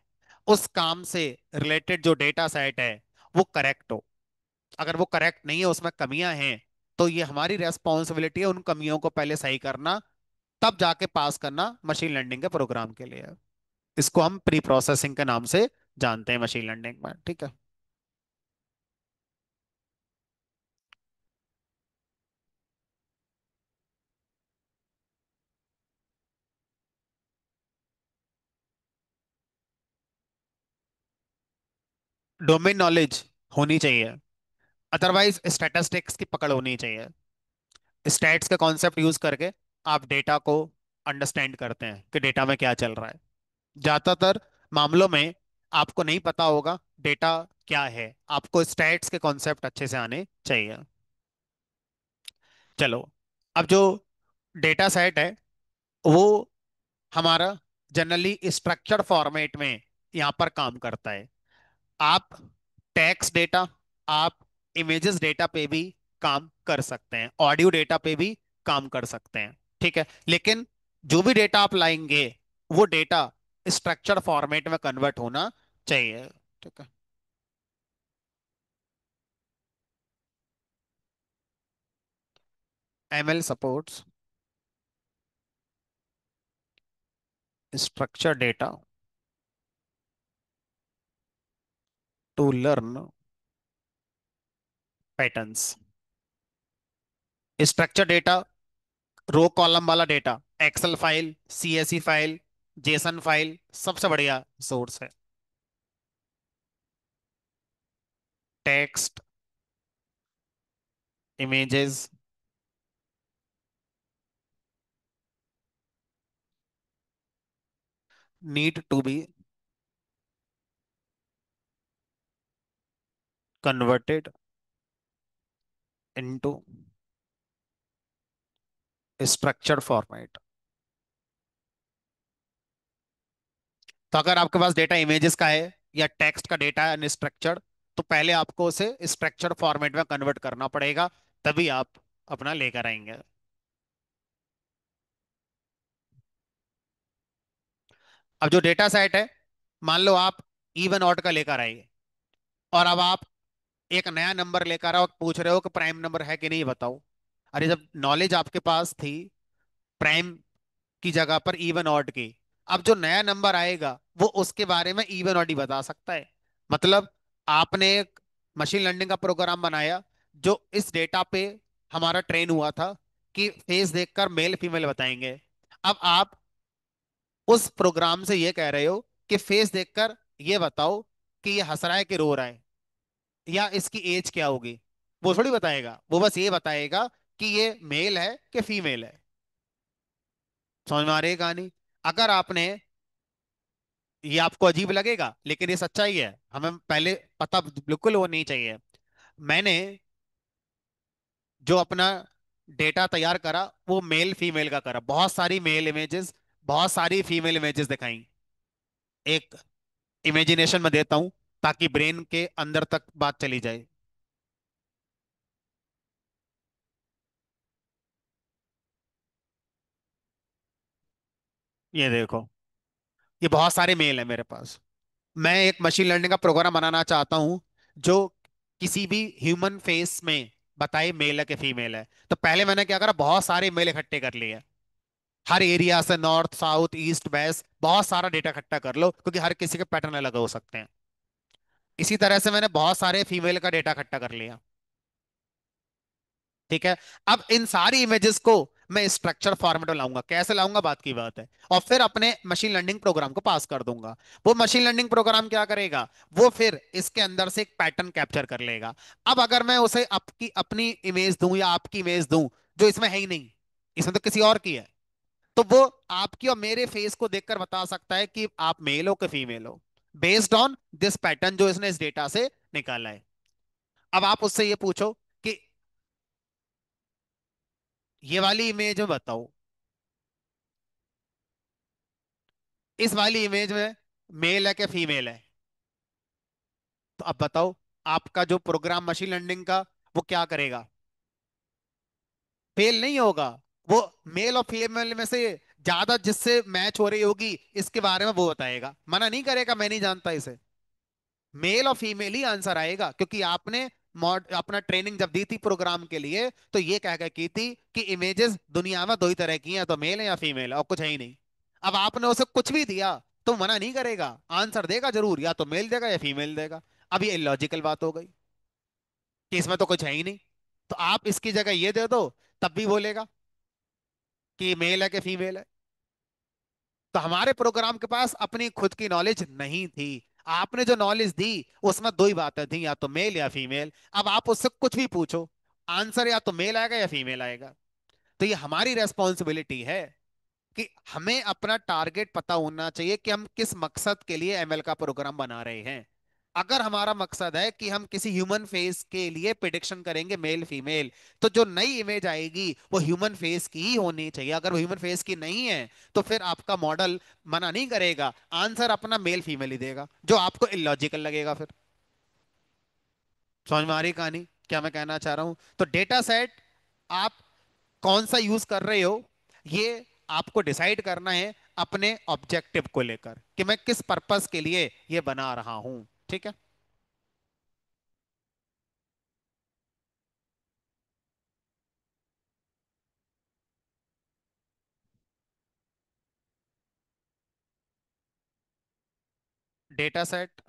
उस काम से रिलेटेड जो डेटा सेट है वो करेक्ट हो। अगर वो करेक्ट नहीं है, उसमें कमियां हैं, तो ये हमारी रेस्पॉन्सिबिलिटी है उन कमियों को पहले सही करना, तब जाके पास करना मशीन लर्निंग के प्रोग्राम के लिए। इसको हम प्री प्रोसेसिंग के नाम से जानते हैं मशीन लर्निंग में। ठीक है। डोमेन नॉलेज होनी चाहिए, अदरवाइज स्टैटिस्टिक्स की पकड़ होनी चाहिए। स्टैट्स का कॉन्सेप्ट यूज करके आप डेटा को अंडरस्टैंड करते हैं कि डेटा में क्या चल रहा है। ज्यादातर मामलों में आपको नहीं पता होगा डेटा क्या है, आपको स्टैट्स के कॉन्सेप्ट अच्छे से आने चाहिए। चलो, अब जो डेटा सेट है वो हमारा जनरली स्ट्रक्चर्ड फॉर्मेट में यहाँ पर काम करता है। आप टेक्स्ट डेटा, आप इमेजेस डेटा पे भी काम कर सकते हैं, ऑडियो डेटा पे भी काम कर सकते हैं। ठीक है, लेकिन जो भी डेटा आप लाएंगे वो डेटा स्ट्रक्चर्ड फॉर्मेट में कन्वर्ट होना चाहिए। ठीक है। ML supports structure data to learn patterns. Structure data, row column वाला data, Excel file, CSV file, JSON file, सबसे बढ़िया सोर्स है। Text, images, need to be converted into structured format. तो अगर आपके पास डेटा इमेजेस का है या टेक्स्ट का डेटा है अनस्ट्रक्चर्ड, तो पहले आपको उसे स्ट्रक्चर्ड फॉर्मेट में कन्वर्ट करना पड़ेगा, तभी आप अपना लेकर आएंगे। अब जो डेटा सेट है, मान लो आप इवन ऑड का लेकर आए, और अब आप एक नया नंबर लेकर आओ, पूछ रहे हो कि प्राइम नंबर है कि नहीं बताओ। अरे, जब नॉलेज आपके पास थी प्राइम की जगह पर इवन ऑड की, अब जो नया नंबर आएगा वो उसके बारे में इवन ऑड ही बता सकता है। मतलब आपने एक मशीन लर्निंग का प्रोग्राम बनाया जो इस डेटा पे हमारा ट्रेन हुआ था कि फेस देखकर मेल फीमेल बताएंगे। अब आप उस प्रोग्राम से ये कह रहे हो कि फेस देखकर ये बताओ कि ये हंस रहा है कि रो रहा है, या इसकी एज क्या होगी। वो थोड़ी बताएगा, वो बस ये बताएगा कि ये मेल है कि फीमेल है। समझ में आ रही है कहानी? अगर आपने, ये आपको अजीब लगेगा लेकिन ये सच्चाई है, हमें पहले पता बिल्कुल वो नहीं चाहिए। मैंने जो अपना डेटा तैयार करा, वो मेल फीमेल का करा, बहुत सारी मेल इमेजेस, बहुत सारी फीमेल इमेजेस दिखाई। एक इमेजिनेशन में देता हूं ताकि ब्रेन के अंदर तक बात चली जाए। ये देखो, ये बहुत सारे मेल है मेरे पास। मैं एक मशीन लर्निंग का प्रोग्राम बनाना चाहता हूं जो किसी भी ह्यूमन फेस में बताए मेल है कि फीमेल है। तो पहले मैंने क्या करा, बहुत सारे मेल इकट्ठे कर लिए, हर एरिया से, नॉर्थ साउथ ईस्ट वेस्ट, बहुत सारा डेटा इकट्ठा कर लो क्योंकि हर किसी के पैटर्न अलग हो सकते हैं। इसी तरह से मैंने बहुत सारे फीमेल का डेटा इकट्ठा कर लिया। ठीक है। अब इन सारी इमेजेस को मैं स्ट्रक्चर फॉर्मेट में लाऊंगा, कैसे लाऊंगा बात की बात है, और फिर अपने मशीन लर्निंग प्रोग्राम को पास कर दूंगा। वो मशीन लर्निंग प्रोग्राम क्या करेगा, वो फिर इसके अंदर से एक पैटर्न कैप्चर कर लेगा। अब अगर मैं उसे आपकी अपनी इमेज दूं या आपकी इमेज दूं जो इसमें है ही नहीं, इसमें तो किसी और की है, तो वो आपकी और मेरे फेस को देखकर बता सकता है कि आप मेल हो कि फीमेल हो, बेस्ड ऑन दिस पैटर्न जो इसने इस डेटा से निकाला है। अब आप उससे ये पूछो कि ये वाली इमेज में बताओ, इस वाली इमेज में मेल है कि फीमेल है। तो अब बताओ, आपका जो प्रोग्राम मशीन लर्निंग का, वो क्या करेगा, फेल नहीं होगा। वो मेल और फीमेल में से ज्यादा जिससे मैच हो रही होगी इसके बारे में वो बताएगा, मना नहीं करेगा मैं नहीं जानता इसे। मेल और फीमेल ही आंसर आएगा क्योंकि आपने अपना ट्रेनिंग जब दी थी प्रोग्राम के लिए तो ये कह के की थी कि इमेजेस दुनिया में दो ही तरह की हैं, तो मेल है या फीमेल है और कुछ है ही नहीं। अब आपने उसे कुछ भी दिया तो मना नहीं करेगा, आंसर देगा जरूर, या तो मेल देगा या फीमेल देगा। अब ये इलॉजिकल बात हो गई कि इसमें तो कुछ है ही नहीं। तो आप इसकी जगह ये दे दो, तब भी बोलेगा कि मेल है कि फीमेल है। तो हमारे प्रोग्राम के पास अपनी खुद की नॉलेज नहीं थी। आपने जो नॉलेज दी उसमें दो ही बातें थी, या तो मेल या फीमेल। अब आप उससे कुछ भी पूछो, आंसर या तो मेल आएगा या फीमेल आएगा। तो ये हमारी रेस्पॉन्सिबिलिटी है कि हमें अपना टारगेट पता होना चाहिए कि हम किस मकसद के लिए एमएल का प्रोग्राम बना रहे हैं। अगर हमारा मकसद है कि हम किसी ह्यूमन फेस के लिए प्रिडिक्शन करेंगे मेल फीमेल, तो जो नई इमेज आएगी वो ह्यूमन फेस की ही होनी चाहिए। अगर वो ह्यूमन फेस की नहीं है तो फिर आपका मॉडल मना नहीं करेगा, आंसर अपना मेल फीमेल ही देगा, जो आपको इलॉजिकल लगेगा फिर। समझ में आ रही कहानी क्या मैं कहना चाह रहा हूं? तो डेटा सेट आप कौन सा यूज कर रहे हो, ये आपको डिसाइड करना है अपने ऑब्जेक्टिव को लेकर कि मैं किस पर्पस के लिए ये बना रहा हूं। ठीक है। Data set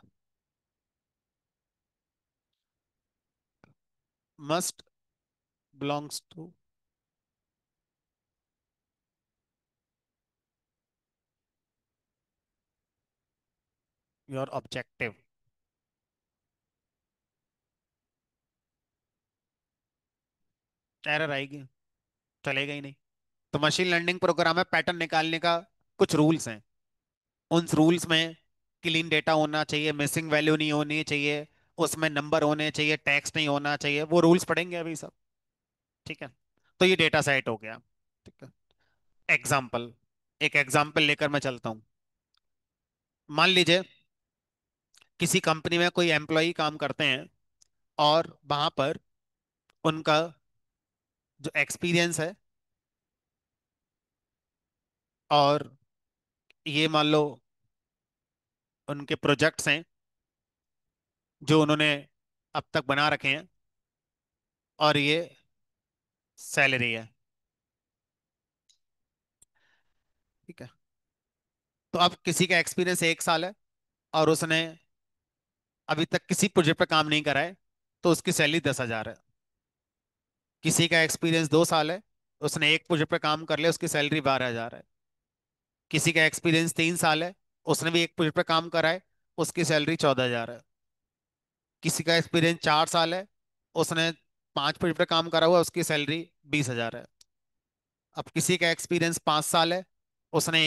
must belongs to your objective. Error आएगी, चलेगा ही नहीं। तो मशीन लर्निंग प्रोग्राम में पैटर्न निकालने का कुछ रूल्स हैं। उन रूल्स में क्लीन डेटा होना चाहिए, मिसिंग वैल्यू नहीं होनी चाहिए, उसमें नंबर होने चाहिए, टेक्स्ट नहीं होना चाहिए, वो रूल्स पढ़ेंगे अभी सब। ठीक है। तो ये डेटा सेट हो गया। ठीक है। एग्जाम्पल, एक एग्जाम्पल लेकर मैं चलता हूँ। मान लीजिए किसी कंपनी में कोई एम्प्लॉय काम करते हैं और वहां पर उनका जो एक्सपीरियंस है, और ये मान लो उनके प्रोजेक्ट्स हैं जो उन्होंने अब तक बना रखे हैं, और ये सैलरी है। ठीक है। तो अब किसी का एक्सपीरियंस 1 साल है और उसने अभी तक किसी प्रोजेक्ट पे काम नहीं करा है, तो उसकी सैलरी 10,000 है। किसी का एक्सपीरियंस 2 साल है, उसने एक प्रोजेक्ट पे काम कर लिया, उसकी सैलरी 12,000 है। किसी का एक्सपीरियंस 3 साल है, उसने भी एक प्रोजेक्ट पे काम करा है, उसकी सैलरी 14,000 है। किसी का एक्सपीरियंस 4 साल है, उसने 5 प्रोजेक्ट पे काम करा हुआ, उसकी सैलरी 20,000 है। अब किसी का एक्सपीरियंस 5 साल है, उसने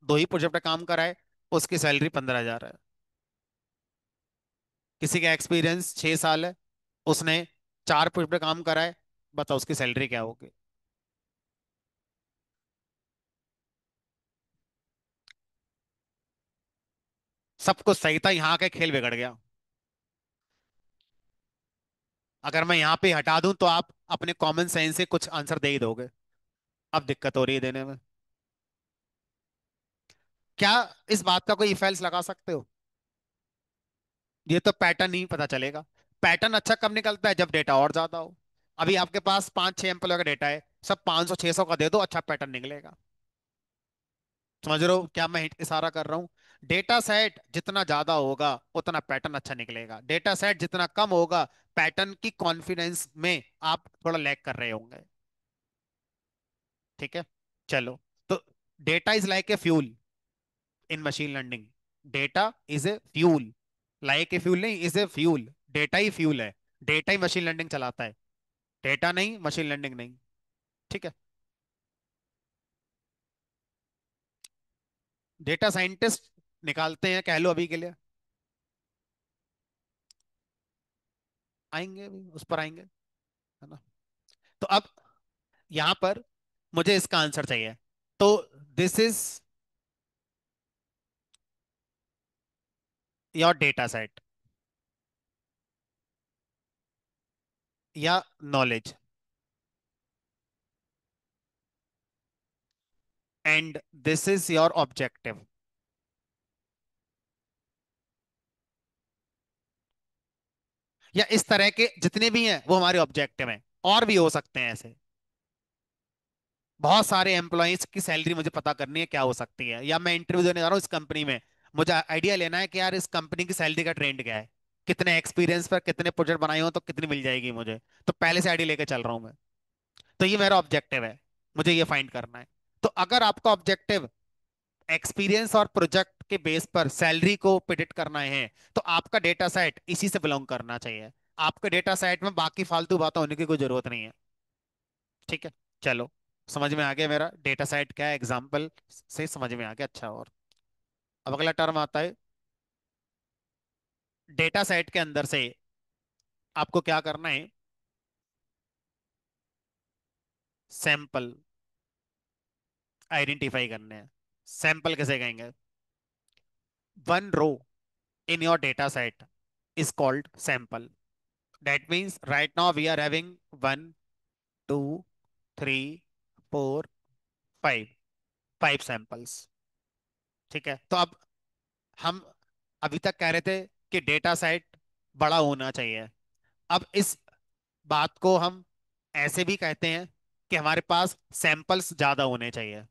दो ही प्रोजेक्ट पे काम करा है, उसकी सैलरी 15,000 है। किसी का एक्सपीरियंस 6 साल है, उसने 4 प्रोजेक्ट पे काम करा है, बताओ उसकी सैलरी क्या होगी? सब कुछ सही था, यहाँ के खेल बिगड़ गया। अगर मैं यहाँ पे हटा दूं तो आप अपने कॉमन सेंस से कुछ आंसर दे ही दोगे। अब दिक्कत हो रही है देने में। क्या इस बात का कोई इफेल्स लगा सकते हो? ये तो पैटर्न ही पता चलेगा। पैटर्न अच्छा कब निकलता है? जब डेटा और ज्यादा हो। अभी आपके पास 5-6 एम्प्लॉय का डेटा है, सब 500-600 का दे दो, अच्छा पैटर्न निकलेगा। समझ रहे हो क्या मैं इशारा कर रहा हूँ? डेटा सेट जितना ज्यादा होगा उतना पैटर्न अच्छा निकलेगा, डेटा सेट जितना कम होगा पैटर्न की कॉन्फिडेंस में आप थोड़ा लैग कर रहे होंगे। ठीक है, चलो। तो data is like a fuel in machine learning. Data is a fuel, like a fuel नहीं, इज ए फ्यूल। डेटा ही फ्यूल है, डेटा ही मशीन लर्निंग चलाता है, डेटा नहीं मशीन लर्निंग नहीं। ठीक है। डेटा साइंटिस्ट निकालते हैं कह लो अभी के लिए। आएंगे अभी, उस पर आएंगे, है ना? तो अब यहां पर मुझे इसका आंसर चाहिए। तो this is your data set या knowledge, and this is your objective. या इस तरह के जितने भी हैं वो हमारे ऑब्जेक्टिव हैं, और भी हो सकते हैं ऐसे। बहुत सारे एम्प्लॉयज की सैलरी मुझे पता करनी है क्या हो सकती है, या मैं इंटरव्यू देने जा रहा हूँ इस कंपनी में, मुझे आइडिया लेना है कि यार इस कंपनी की सैलरी का ट्रेंड क्या है, कितने एक्सपीरियंस पर कितने प्रोजेक्ट बनाए हो तो कितनी मिल जाएगी मुझे। तो पहले से आइडिया लेके चल रहा हूँ मैं। तो ये मेरा ऑब्जेक्टिव है, मुझे ये फाइंड करना है। तो अगर आपका ऑब्जेक्टिव एक्सपीरियंस और प्रोजेक्ट के बेस पर सैलरी को प्रिडिक्ट करना है, तो आपका डेटा सेट इसी से बिलोंग करना चाहिए। आपके डेटा सेट में बाकी फालतू बातें होने की कोई जरूरत नहीं है। ठीक है, चलो। समझ में आ गया मेरा डेटा सेट क्या है, एग्जाम्पल से समझ में आ गया। अच्छा, और अब अगला टर्म आता है। डेटा सेट के अंदर से आपको क्या करना है? सैंपल आइडेंटिफाई करने हैं। सैंपल कैसे कहेंगे? One row in your data set is called sample. That means right now we are having 1, 2, 3, 4, 5, 5 samples. ठीक है, तो अब हम अभी तक कह रहे थे कि डेटा सेट बड़ा होना चाहिए। अब इस बात को हम ऐसे भी कहते हैं कि हमारे पास सैंपल्स ज्यादा होने चाहिए,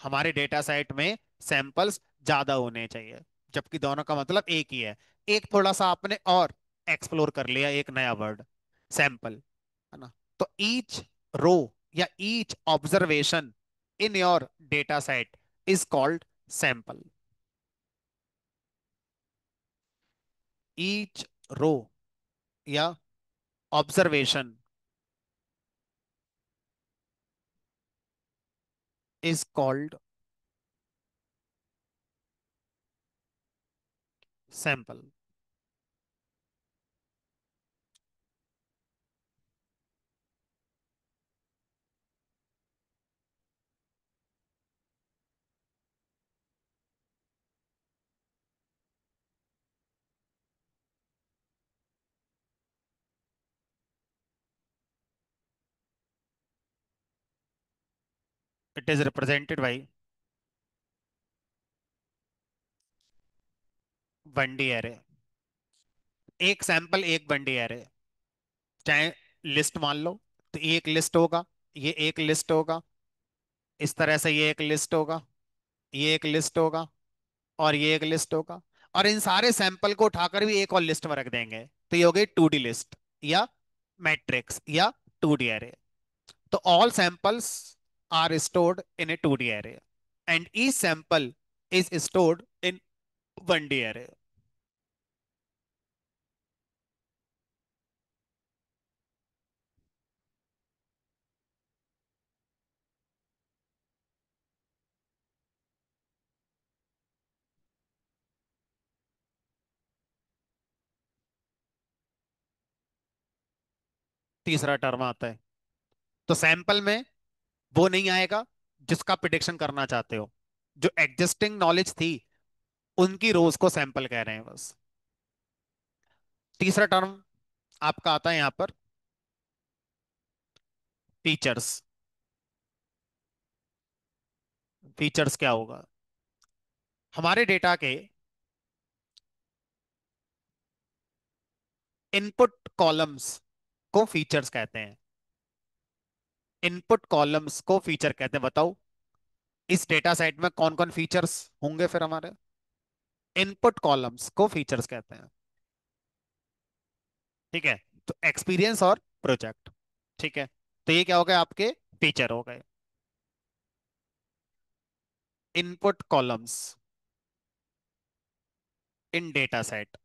हमारे डेटा सेट में सैंपल्स ज्यादा होने चाहिए। जबकि दोनों का मतलब एक ही है। एक थोड़ा सा आपने और एक्सप्लोर कर लिया, एक नया वर्ड, सैंपल, है ना? तो ईच रो या each observation in your data set is called sample. Each row या observation is called sample. It is represented by बंडी एरे। एक सैंपल एक बंडी एरे, चाहे लिस्ट मान लो, तो ये एक लिस्ट होगा, ये एक लिस्ट होगा, इस तरह से ये एक लिस्ट होगा, ये एक लिस्ट होगा, और ये एक लिस्ट होगा। और इन सारे सैंपल को उठाकर भी एक और लिस्ट में रख देंगे, तो ये हो गई 2D लिस्ट या मैट्रिक्स या 2D एरे। तो all samples are stored in a 2D array and each sample is stored in 1D array. तीसरा टर्म आता है। तो सैंपल में वो नहीं आएगा जिसका प्रिडिक्शन करना चाहते हो, जो एग्जिस्टिंग नॉलेज थी उनकी रोज को सैंपल कह रहे हैं बस। तीसरा टर्म आपका आता है यहां पर, फीचर्स। फीचर्स क्या होगा? हमारे डेटा के इनपुट कॉलम्स को फीचर्स कहते हैं। इनपुट कॉलम्स को फीचर कहते हैं। बताओ इस डेटा सेट में कौन कौन फीचर्स होंगे फिर हमारे? इनपुट कॉलम्स को फीचर्स कहते हैं। ठीक है। तो एक्सपीरियंस और प्रोजेक्ट। ठीक है। तो ये क्या हो गए आपके? फीचर हो गए। Input columns in data set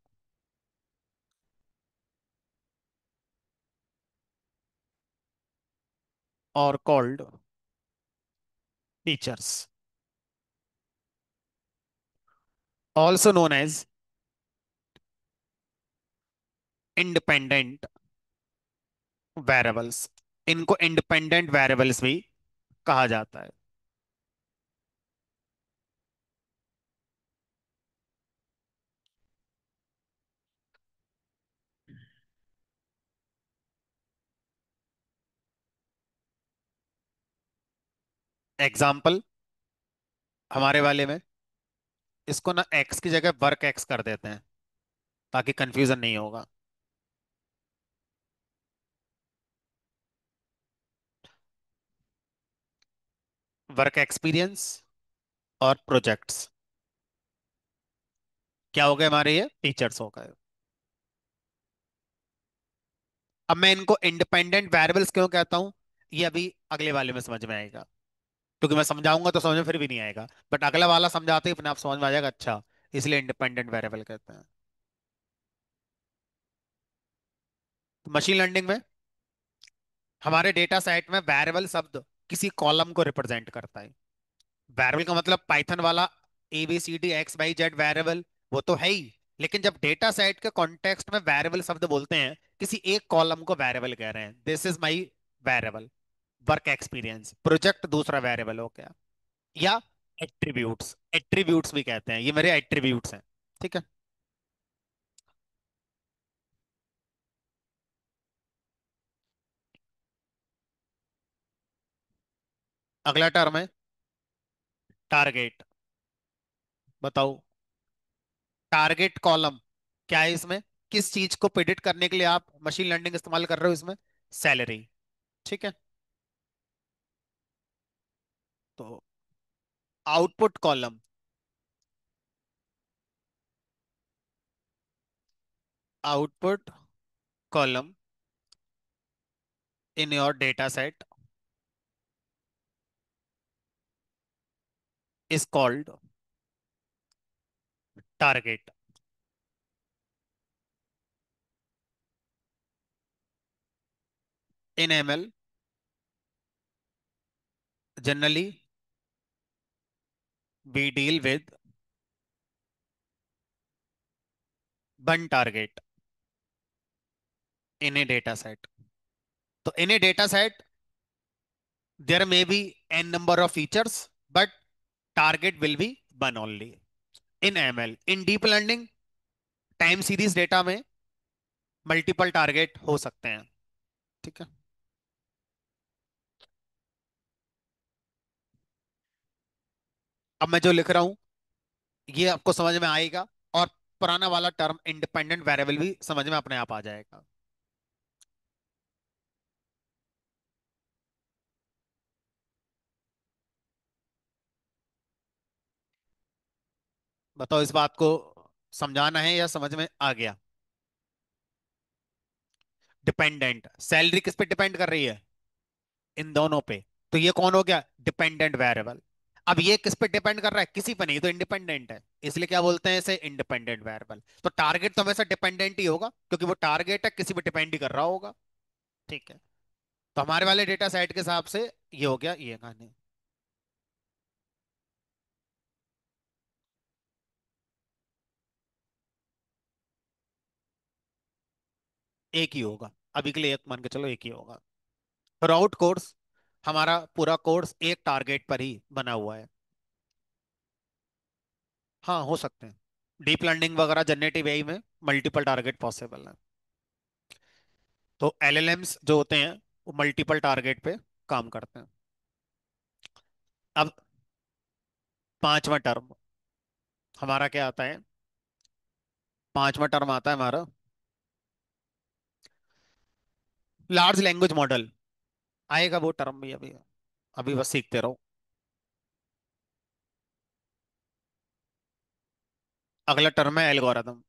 are called features, also known as independent variables. इनको इंडिपेंडेंट वेरिएबल्स भी कहा जाता है। एग्जाम्पल हमारे वाले में, इसको ना एक्स की जगह वर्क एक्स कर देते हैं ताकि कंफ्यूजन नहीं होगा। वर्क एक्सपीरियंस और प्रोजेक्ट्स क्या हो गए हमारे? ये फीचर्स हो गए। अब मैं इनको इंडिपेंडेंट वेरिएबल्स क्यों कहता हूं, ये अभी अगले वाले में समझ में आएगा। क्योंकि मैं समझाऊंगा तो समझ में फिर भी नहीं आएगा, बट अगला वाला समझाते ही अपने आप समझ में आ जाएगा। अच्छा, इसलिए इंडिपेंडेंट वेरिएबल कहते हैं। मशीन लर्निंग में हमारे डेटा सेट में वेरिएबल शब्द किसी कॉलम को रिप्रेजेंट करता है। वेरिएबल का मतलब पाइथन वाला ABCD XYZ वेरिएबल, वो तो है ही। लेकिन जब डेटा सेट के कॉन्टेक्स्ट में वेरिएबल शब्द बोलते हैं, किसी एक कॉलम को वेरिएबल कह रहे हैं। This is my variable. Work experience, project दूसरा वेरिएबल हो गया। या एट्रीब्यूट्स, एट्रीब्यूट्स भी कहते हैं, ये मेरे एट्रीब्यूट्स हैं। ठीक है। अगला टर्म है टारगेट। बताओ टारगेट कॉलम क्या है इसमें? किस चीज को प्रिडिक्ट करने के लिए आप मशीन लर्निंग इस्तेमाल कर रहे हो इसमें? सैलरी। ठीक है। तो output column, output column in your data set is called target. In ML generally we deal with one target in a data set. तो in a data set there may be n number of features, but target will be one only. In ML, in deep learning, time series data में multiple target हो सकते हैं। ठीक है। अब मैं जो लिख रहा हूं ये आपको समझ में आएगा, और पुराना वाला टर्म इंडिपेंडेंट वेरिएबल भी समझ में अपने आप आ जाएगा। बताओ इस बात को समझाना है या समझ में आ गया? डिपेंडेंट, सैलरी किस पे डिपेंड कर रही है? इन दोनों पे। तो ये कौन हो गया? Dependent variable. अब ये किस पे डिपेंड कर रहा है? किसी पे नहीं, तो इंडिपेंडेंट है, इसलिए क्या बोलते हैं इसे? Independent variable. तो टारगेट तो हमेशा डिपेंडेंट ही होगा क्योंकि वो टारगेट है, किसी पे डिपेंड ही कर रहा होगा। ठीक है। तो हमारे वाले डेटा सेट के हिसाब से ये हो गया ये कहानी। एक ही होगा, अभी के लिए एक मान के चलो, एक ही होगा। राउट कोर्स, हमारा पूरा कोर्स एक टारगेट पर ही बना हुआ है। हाँ हो सकते हैं। डीप लर्निंग वगैरह जनरेटिव एआई में मल्टीपल टारगेट पॉसिबल है। तो एलएलएम्स जो होते हैं वो मल्टीपल टारगेट पे काम करते हैं। अब पांचवा टर्म हमारा क्या आता है? पांचवा टर्म आता है हमारा लार्ज लैंग्वेज मॉडल। आएगा वो टर्म भी अभी, अभी बस सीखते रहो। अगला टर्म है एल्गोरिथम।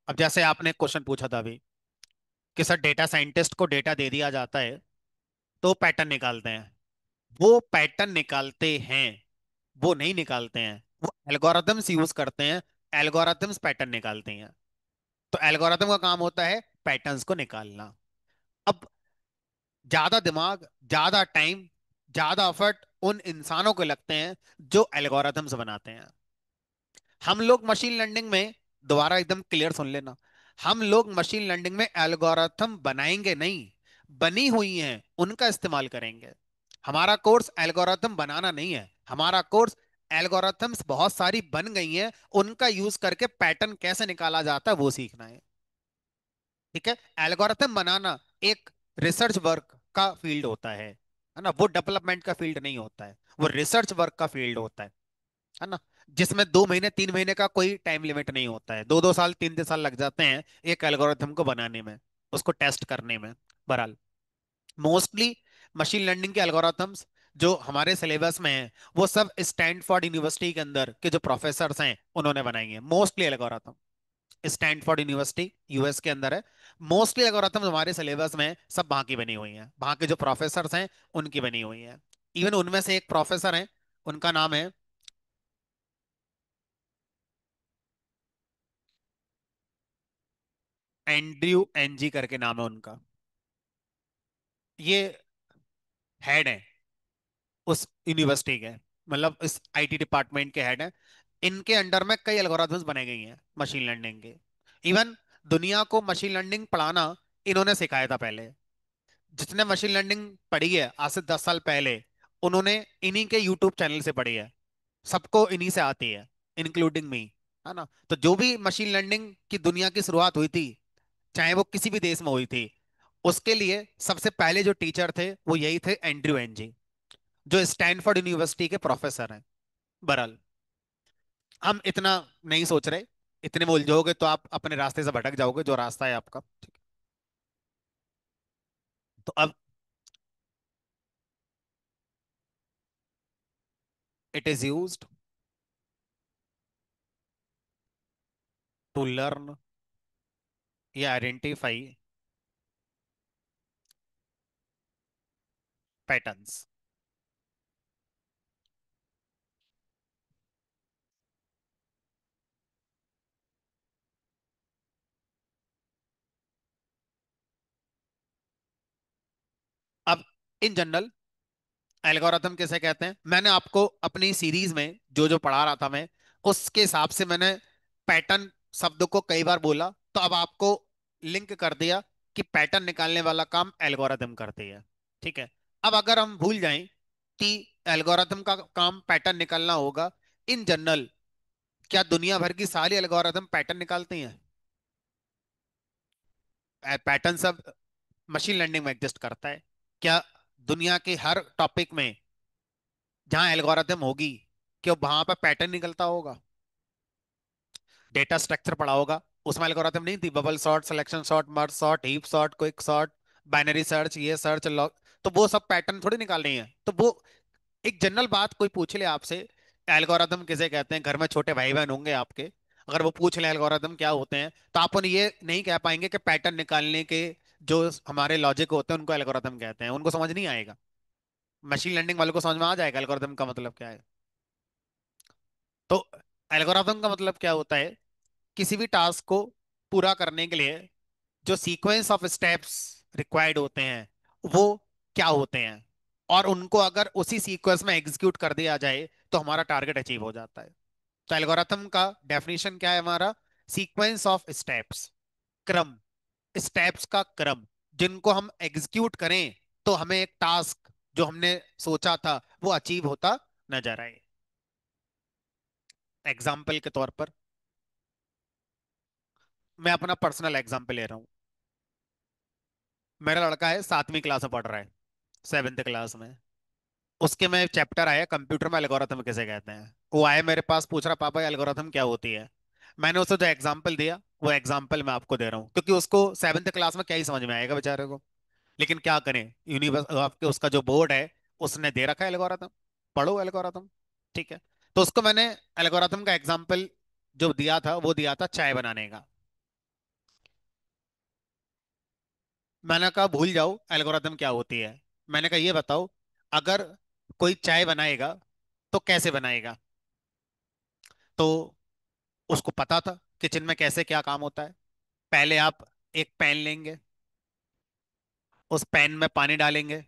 अब जैसे आपने क्वेश्चन पूछा था अभी कि सर डेटा साइंटिस्ट को डेटा दे दिया जाता है तो पैटर्न निकालते हैं। वो पैटर्न निकालते हैं, वो नहीं निकालते हैं, वो एल्गोरिथम्स यूज करते हैं। एल्गोरिथम्स पैटर्न निकालते हैं। तो एल्गोरिथम का काम होता है पैटर्न्स को निकालना। अब ज्यादा दिमाग, ज्यादा टाइम, ज्यादा एफर्ट उन इंसानों को लगते हैं जो एल्गोरिथम्स बनाते हैं। हम लोग मशीन लर्निंग में, दोबारा एकदम क्लियर सुन लेना, हम लोग मशीन लर्निंग में एल्गोरिथम बनाएंगे नहीं, बनी हुई हैं उनका इस्तेमाल करेंगे। हमारा कोर्स एल्गोरिथम बनाना नहीं है, हमारा कोर्स एल्गोरिथम्स बहुत सारी बन गई हैं, उनका यूज करके पैटर्न कैसे निकाला जाता है वो सीखना है। ठीक है। एल्गोरिथम बनाना एक रिसर्च वर्क का फील्ड होता है ना, वो डेवलपमेंट का फील्ड नहीं होता है, वो रिसर्च वर्क का फील्ड होता है ना, जिसमें 2 महीने 3 महीने का कोई टाइम लिमिट नहीं होता है, 2 2 साल 3 3 साल लग जाते हैं एक एल्गोरिथम को बनाने में, उसको टेस्ट करने में। बहरहाल मोस्टली मशीन लर्निंग के एल्गोरिथम्स जो हमारे सिलेबस में है वो सब स्टैनफोर्ड यूनिवर्सिटी के अंदर के जो प्रोफेसर हैं उन्होंने बनाई है mostly algorithm. Stanford university US के अंदर है। मोस्टली एल्गोरिथम हमारे सिलेबस में सब वहां की बनी हुई हैं, वहां के जो प्रोफेसर हैं उनकी बनी हुई हैं। इवन उनमें से एक प्रोफेसर हैं, उनका नाम है एंड्रयू एनजी करके नाम है उनका। ये हेड है उस यूनिवर्सिटी के, मतलब इस आईटी डिपार्टमेंट के हेड है। इनके अंडर में कई एल्गोरिथम्स बनाई गई हैं मशीन लर्निंग के। इवन दुनिया को मशीन लर्निंग पढ़ाना इन्होंने सिखाया था पहले। जिसने मशीन लर्निंग पढ़ी है आज से 10 साल पहले, उन्होंने इन्हीं के यूट्यूब चैनल से पढ़ी है। सबको इन्हीं से आती है, इंक्लूडिंग मी, है ना। तो जो भी मशीन लर्निंग की दुनिया की शुरुआत हुई थी, चाहे वो किसी भी देश में हुई थी, उसके लिए सबसे पहले जो टीचर थे वो यही थे, एंड्रयू एनजी, जो स्टैनफोर्ड यूनिवर्सिटी के प्रोफेसर हैं। बहरहाल हम इतना नहीं सोच रहे, इतने में उलझोगे तो आप अपने रास्ते से भटक जाओगे जो रास्ता है आपका। ठीक है। तो अब it is used to learn या आइडेंटिफाई पैटर्न्स। अब इन जनरल एल्गोरिथम किसे कहते हैं, मैंने आपको अपनी सीरीज में जो जो पढ़ा रहा था मैं, उसके हिसाब से मैंने पैटर्न शब्द को कई बार बोला, तो अब आपको लिंक कर दिया कि पैटर्न निकालने वाला काम एल्गोरिथम करती है। ठीक है। अब अगर हम भूल जाएं कि एल्गोरिथम का काम पैटर्न निकालना होगा, इन जनरल क्या दुनिया भर की सारी एल्गोरिथम पैटर्न निकालती हैं? पैटर्न सब मशीन लर्निंग में एग्जिस्ट करता है क्या? दुनिया के हर टॉपिक में जहां एल्गोरिथम होगी, क्या वहां पर पैटर्न निकलता होगा? डेटा स्ट्रक्चर पढ़ा होगा, उसमें एल्गोरिथम नहीं थी? Bubble sort, selection sort, merge sort, heap sort, quick sort, binary search, ये सर्च लॉग। तो वो सब पैटर्न थोड़ी निकाल रही हैं। तो वो एक जनरल बात कोई पूछ ले आपसे, एल्गोरिथम किसे कहते हैं, घर में छोटे भाई बहन होंगे आपके, अगर वो पूछ ले एल्गोरिथम क्या होते हैं, तो आप उन्हें ये नहीं कह पाएंगे कि पैटर्न निकालने के जो हमारे लॉजिक होते हैं उनको एल्गोरिथम कहते हैं, उनको समझ नहीं आएगा। मशीन लर्निंग वालों को समझ में आ जाएगा एल्गोरिथम का मतलब क्या है। तो एल्गोरिथम का मतलब क्या होता है, किसी भी टास्क को पूरा करने के लिए जो सीक्वेंस ऑफ स्टेप्स रिक्वायर्ड होते हैं वो क्या होते हैं, और उनको अगर उसी सीक्वेंस में एग्जीक्यूट कर दिया जाए तो हमारा टारगेट अचीव हो जाता है। तो एल्गोरिथम का डेफिनेशन क्या है हमारा? सीक्वेंस ऑफ स्टेप्स, क्रम, स्टेप्स का क्रम, जिनको हम एग्जीक्यूट करें तो हमें एक टास्क जो हमने सोचा था वो अचीव होता नजर आए। एग्जाम्पल के तौर पर मैं अपना पर्सनल एग्जाम्पल ले रहा हूँ। मेरा लड़का है 7वीं क्लास में पढ़ रहा है, 7th क्लास में। उसके में चैप्टर आया कंप्यूटर में एल्गोरिथम किसे कहते हैं। वो आया मेरे पास, पूछ रहा पापा एल्गोरिथम क्या होती है। मैंने उसे जो एग्जाम्पल दिया वो एग्जाम्पल मैं आपको दे रहा हूँ, क्योंकि उसको 7th क्लास में क्या ही समझ में आएगा बेचारे को। लेकिन क्या करें, यूनिवर्स आपके उसका जो बोर्ड है उसने दे रखा है एल्गोरिथम, पढ़ो एल्गोरिथम। ठीक है। तो उसको मैंने एल्गोरिथम का एग्जाम्पल जो दिया था वो दिया था चाय बनाने का। मैंने कहा भूल जाओ एल्गोरिथम क्या होती है। मैंने कहा ये बताओ, अगर कोई चाय बनाएगा तो कैसे बनाएगा। तो उसको पता था किचन में कैसे क्या काम होता है। पहले आप एक पैन लेंगे, उस पैन में पानी डालेंगे,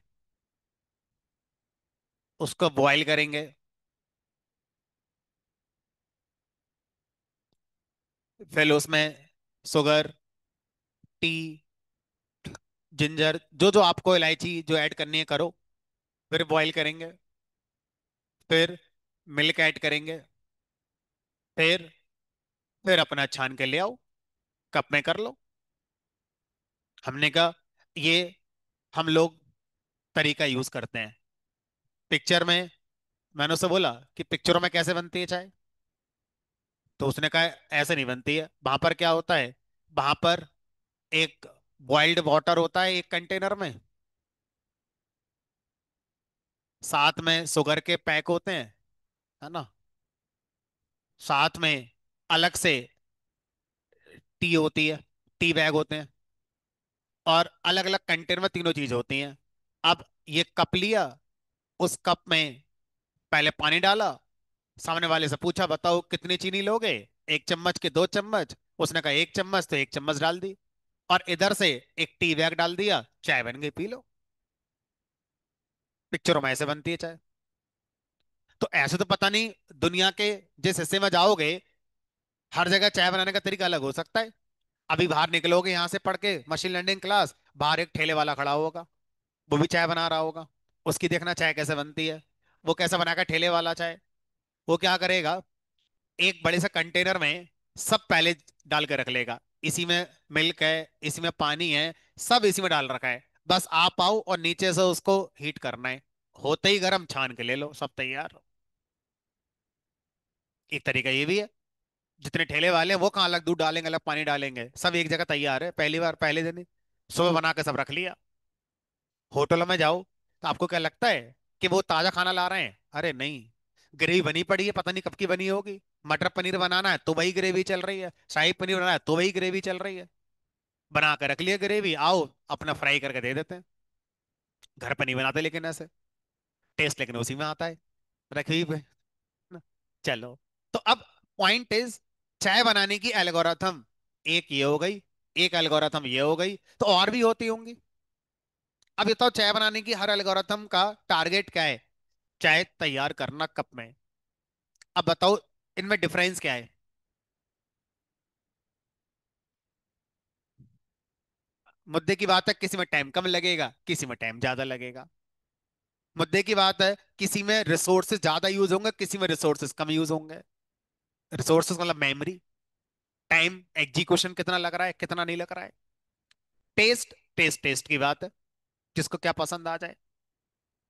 उसको बॉईल करेंगे, फिर उसमें शुगर, टी, जिंजर, जो जो आपको इलायची जो ऐड करनी है करो। फिर बॉईल करेंगे, फिर मिल्क ऐड करेंगे, फिर फिर अपना छान के ले आओ, कप में कर लो। हमने कहा ये हम लोग तरीका यूज करते हैं पिक्चर में। मैंने उससे बोला कि पिक्चरों में कैसे बनती है चाय। तो उसने कहा ऐसे नहीं बनती है, वहां पर क्या होता है, वहां पर एक बॉइल्ड वाटर होता है एक कंटेनर में, साथ में शुगर के पैक होते हैं, है ना, साथ में अलग से टी होती है, टी बैग होते हैं, और अलग अलग कंटेनर में तीनों चीज होती हैं। अब ये कप लिया, उस कप में पहले पानी डाला, सामने वाले से पूछा बताओ कितनी चीनी लोगे, 1 चम्मच के 2 चम्मच। उसने कहा 1 चम्मच, तो 1 चम्मच डाल दी, और इधर से एक टी बैग डाल दिया, चाय बन गई, पी लो। पिक्चरों में ऐसे बनती है चाय। तो ऐसे तो पता नहीं दुनिया के जिस हिस्से में जाओगे हर जगह चाय बनाने का तरीका अलग हो सकता है। अभी बाहर निकलोगे यहाँ से पढ़ के मशीन लर्निंग क्लास, बाहर एक ठेले वाला खड़ा होगा, वो भी चाय बना रहा होगा। उसकी देखना चाय कैसे बनती है। वो कैसे बनाएगा ठेले वाला चाय, वो क्या करेगा, एक बड़े से कंटेनर में सब पहले डाल के रख लेगा। इसी में मिल्क है, इसी में पानी है, सब इसी में डाल रखा है। बस आप आओ और नीचे से उसको हीट करना है, होते ही गर्म छान के ले लो, सब तैयार। एक तरीका ये भी है। जितने ठेले वाले हैं वो कहाँ अलग दूध डालेंगे अलग पानी डालेंगे, सब एक जगह तैयार है, पहली बार पहले दिन ही सुबह बना के सब रख लिया। होटलों में जाओ तो आपको क्या लगता है कि वो ताजा खाना ला रहे हैं, अरे नहीं, ग्रेवी बनी पड़ी है, पता नहीं कब की बनी होगी। मटर पनीर बनाना है तो वही ग्रेवी चल रही है, शाही पनीर बनाना है तो वही ग्रेवी चल रही है। बना कर रख लिया ग्रेवी, आओ अपना फ्राई करके दे देते हैं। घर पर नहीं बनाते लेकिन ऐसे टेस्ट लेकिन उसी में आता है, रखी हुई पे। चलो, तो अब पॉइंट इज, चाय बनाने की एल्गोरिथम एक ये हो गई, एक एल्गोरिथम ये हो गई, तो और भी होती होंगी। अब ये तो चाय बनाने की हर एल्गोरिथम का टारगेट क्या है, चाय तैयार करना कप में। अब बताओ इनमें डिफरेंस क्या है। मुद्दे की बात है किसी में टाइम कम लगेगा, किसी में टाइम ज्यादा लगेगा। मुद्दे की बात है किसी में रिसोर्सेज ज्यादा यूज होंगे, किसी में रिसोर्सेज कम यूज होंगे। रिसोर्सेज मतलब मेमोरी, टाइम, एग्जीक्यूशन कितना लग रहा है कितना नहीं लग रहा है। टेस्ट, टेस्ट की बात है, किसको क्या पसंद आ जाए।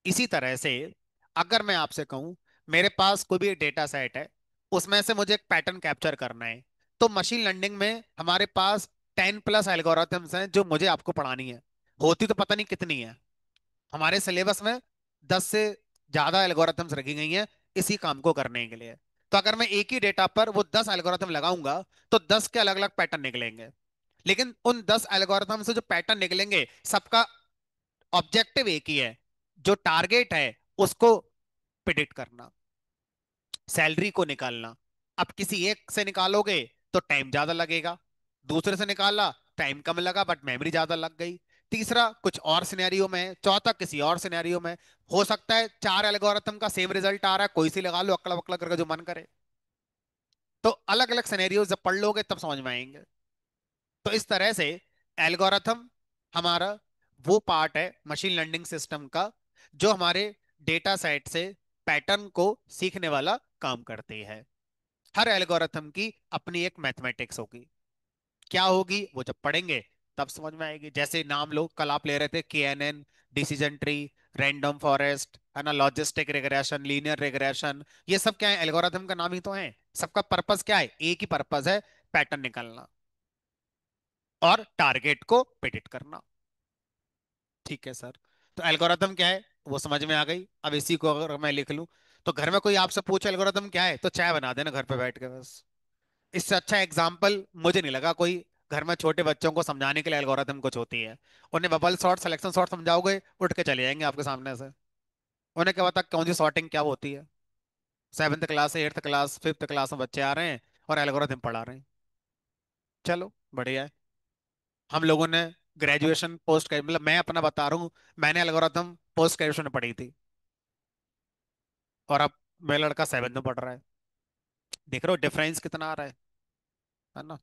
इसी तरह से अगर मैं आपसे कहूं मेरे पास कोई भी डेटा सेट है, उसमें से मुझे एक पैटर्न कैप्चर करना है, तो मशीन लर्निंग में हमारे पास 10+ एल्गोरिथम्स हैं जो मुझे आपको पढ़ानी है। होती तो पता नहीं कितनी है, हमारे सिलेबस में 10 से ज्यादा एल्गोरिथम्स रखी गई हैं इसी काम को करने के लिए। तो अगर मैं एक ही डेटा पर वो 10 एल्गोरिथम लगाऊंगा तो 10 के अलग अलग पैटर्न निकलेंगे। लेकिन उन 10 एल्गोरिथम से जो पैटर्न निकलेंगे सबका ऑब्जेक्टिव एक ही है, जो टारगेट है उसको प्रिडिक्ट करना, सैलरी को निकालना। अब किसी एक से निकालोगे तो टाइम ज्यादा लगेगा, दूसरे से निकाला टाइम कम लगा बट मेमोरी ज्यादा लग गई, तीसरा कुछ और सिनेरियो में है, चौथा किसी और सिनेरियो में। हो सकता है 4 एल्गोरिथम का सेम रिजल्ट आ रहा है, कोई सी लगा लो अकड़ा बकड़ा करके जो मन करे। तो अलग अलग सिनेरियो जब पढ़ लोगे तब समझ में आएंगे। तो इस तरह से एल्गोरिथम हमारा वो पार्ट है मशीन लर्निंग सिस्टम का जो हमारे डेटा सेट से पैटर्न को सीखने वाला काम करती है। हर एल्गोरिथम की अपनी एक मैथमेटिक्स होगी। क्या होगी वो जब पढ़ेंगे तब समझ में आएगी। जैसे नाम लो, कल आप ले रहे थे KNN, decision tree, random forest, है ना, लॉजिस्टिक रिग्रेशन, लीनियर रिग्रेशन। ये सब क्या है? एल्गोरिथम का नाम ही तो है। सबका पर्पस क्या है? एक ही पर्पस है, पैटर्न निकालना और टारगेट को प्रिडिक्ट करना। ठीक है सर। तो एल्गोरिथम क्या है वो समझ में आ गई। अब इसी को अगर मैं लिख लूं, तो घर में कोई आपसे पूछे एल्गोरिथम क्या है तो चाय बना देना घर पे बैठ के बस। इससे अच्छा एग्जाम्पल मुझे नहीं लगा कोई। घर में छोटे बच्चों को समझाने के लिए एल्गोरिथम कुछ होती है। उन्हें बबल सॉर्ट, सिलेक्शन सॉर्ट समझाओगे, उठ के चले जाएंगे आपके सामने से। उन्हें क्या पता कौन सी सॉर्टिंग क्या होती है। 7th क्लास से 8th क्लास 5th क्लास में बच्चे आ रहे हैं और एल्गोरिथम पढ़ा रहे हैं। चलो बढ़िया है। हम लोगों ने ग्रेजुएशन पोस्ट, मतलब मैं अपना बता रहा हूँ, मैंने एल्गोरिथम पोस्ट ग्रेजुएशन में पढ़ी थी। और अब मेरा लड़का 7th में पढ़ रहा है। देख रहे हो डिफरेंस कितना आ रहा है ना।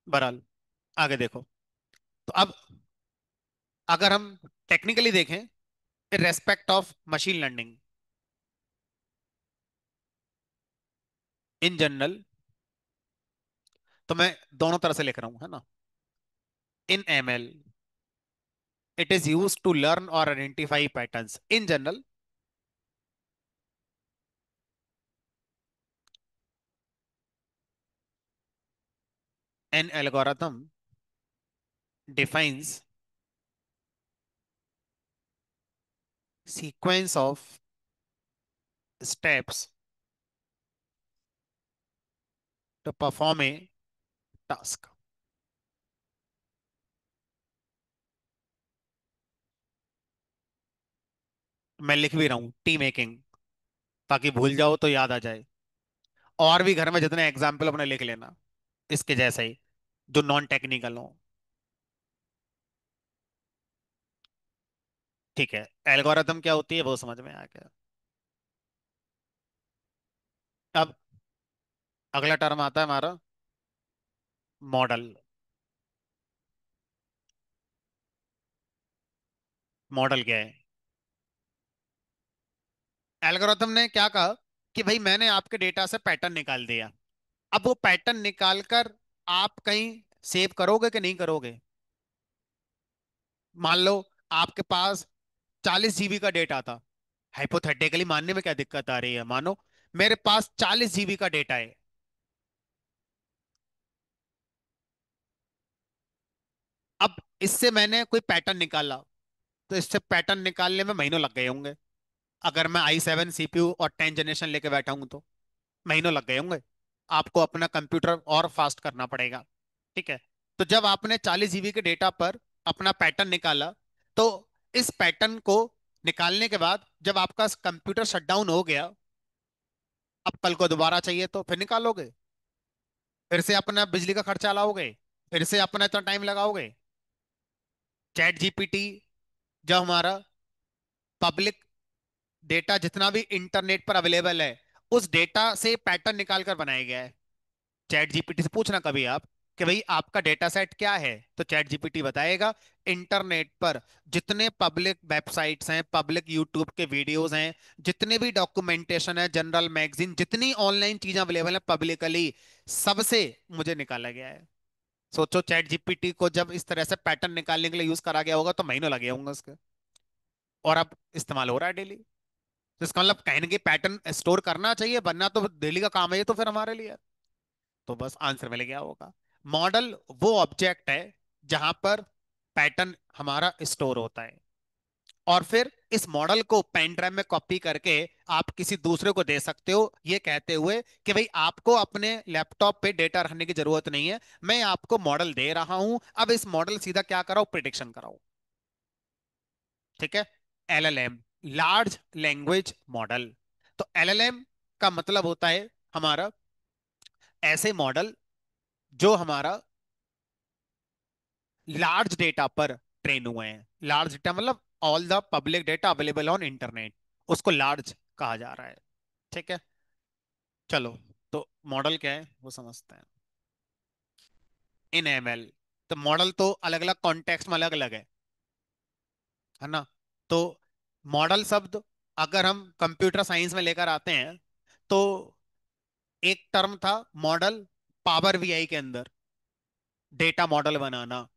बहरहाल आगे देखो। तो अब अगर हम टेक्निकली देखें, in respect of machine learning in general, तो मैं दोनों तरह से लिख रहा हूं, है ना। In ML it is use to learn और identify patterns in general. An algorithm defines sequence of steps to perform a task. मैं लिख भी रहा हूं टी मेकिंग, ताकि भूल जाओ तो याद आ जाए। और भी घर में जितने एग्जाम्पल अपने लिख लेना इसके जैसे ही, जो नॉन टेक्निकल हो। ठीक है, एल्गोरिथम क्या होती है वो समझ में आ गया। अब अगला टर्म आता है हमारा मॉडल। मॉडल क्या है? एल्गोरिथम ने क्या कहा कि भाई मैंने आपके डेटा से पैटर्न निकाल दिया। अब वो पैटर्न निकाल कर आप कहीं सेव करोगे कि नहीं करोगे? मान लो आपके पास 40 GB का डेटा था। हाइपोथेटिकली मानने में क्या दिक्कत आ रही है, मानो मेरे पास 40 GB का डेटा है। अब इससे मैंने कोई पैटर्न निकाला, तो इससे पैटर्न निकालने में महीनों लग गए होंगे। अगर मैं i7 CPU और 10th जनरेशन लेके बैठा हूं तो महीनों लग गए होंगे। आपको अपना कंप्यूटर और फास्ट करना पड़ेगा। ठीक है। तो जब आपने 40 GB के डेटा पर अपना पैटर्न निकाला, तो इस पैटर्न को निकालने के बाद जब आपका कंप्यूटर शटडाउन हो गया, अब कल को दोबारा चाहिए तो फिर निकालोगे, फिर से अपना बिजली का खर्चा लाओगे, फिर से अपना इतना टाइम लगाओगे। ChatGPT जब हमारा पब्लिक डेटा जितना भी इंटरनेट पर अवेलेबल है, उस डेटा से पैटर्न निकाल कर बनाया गया है। ChatGPT से पूछना कभी आप कि भाई आपका डेटा सेट क्या है, तो ChatGPT बताएगा इंटरनेट पर जितने पब्लिक वेबसाइट्स हैं, पब्लिक यूट्यूब के वीडियोस हैं, जितने भी डॉक्यूमेंटेशन है, जनरल मैगजीन, जितनी ऑनलाइन चीजें अवेलेबल है पब्लिकली, सबसे मुझे निकाला गया है। सोचो ChatGPT को जब इस तरह से पैटर्न निकालने के लिए यूज करा गया होगा तो महीनों लगे होंगे उसके। और अब इस्तेमाल हो रहा है डेली। तो इसका मतलब कहने के पैटर्न स्टोर करना चाहिए, बनना तो डेली का काम है ये तो फिर हमारे लिए। तो बस आंसर मिल गया होगा। मॉडल वो ऑब्जेक्ट है जहां पर पैटर्न हमारा स्टोर होता है, और फिर इस मॉडल को पेन ड्राइव में कॉपी करके आप किसी दूसरे को दे सकते हो, ये कहते हुए कि भाई आपको अपने लैपटॉप पे डेटा रखने की जरूरत नहीं है, मैं आपको मॉडल दे रहा हूं, अब इस मॉडल सीधा क्या कराओ, प्रिडिक्शन कराओ। ठीक है। LLM, large language model. तो LLM का मतलब होता है हमारा ऐसे मॉडल जो हमारा लार्ज डेटा पर ट्रेन हुए हैं। लार्ज डेटा मतलब all the public data available on internet, उसको लार्ज कहा जा रहा है। ठीक है। चलो, तो मॉडल क्या है वो समझते हैं। इन ML, तो मॉडल तो अलग अलग कॉन्टेक्स्ट में अलग अलग है। है ना। तो मॉडल शब्द अगर हम कंप्यूटर साइंस में लेकर आते हैं, तो एक टर्म था मॉडल, पावर बीआई के अंदर डेटा मॉडल बनाना।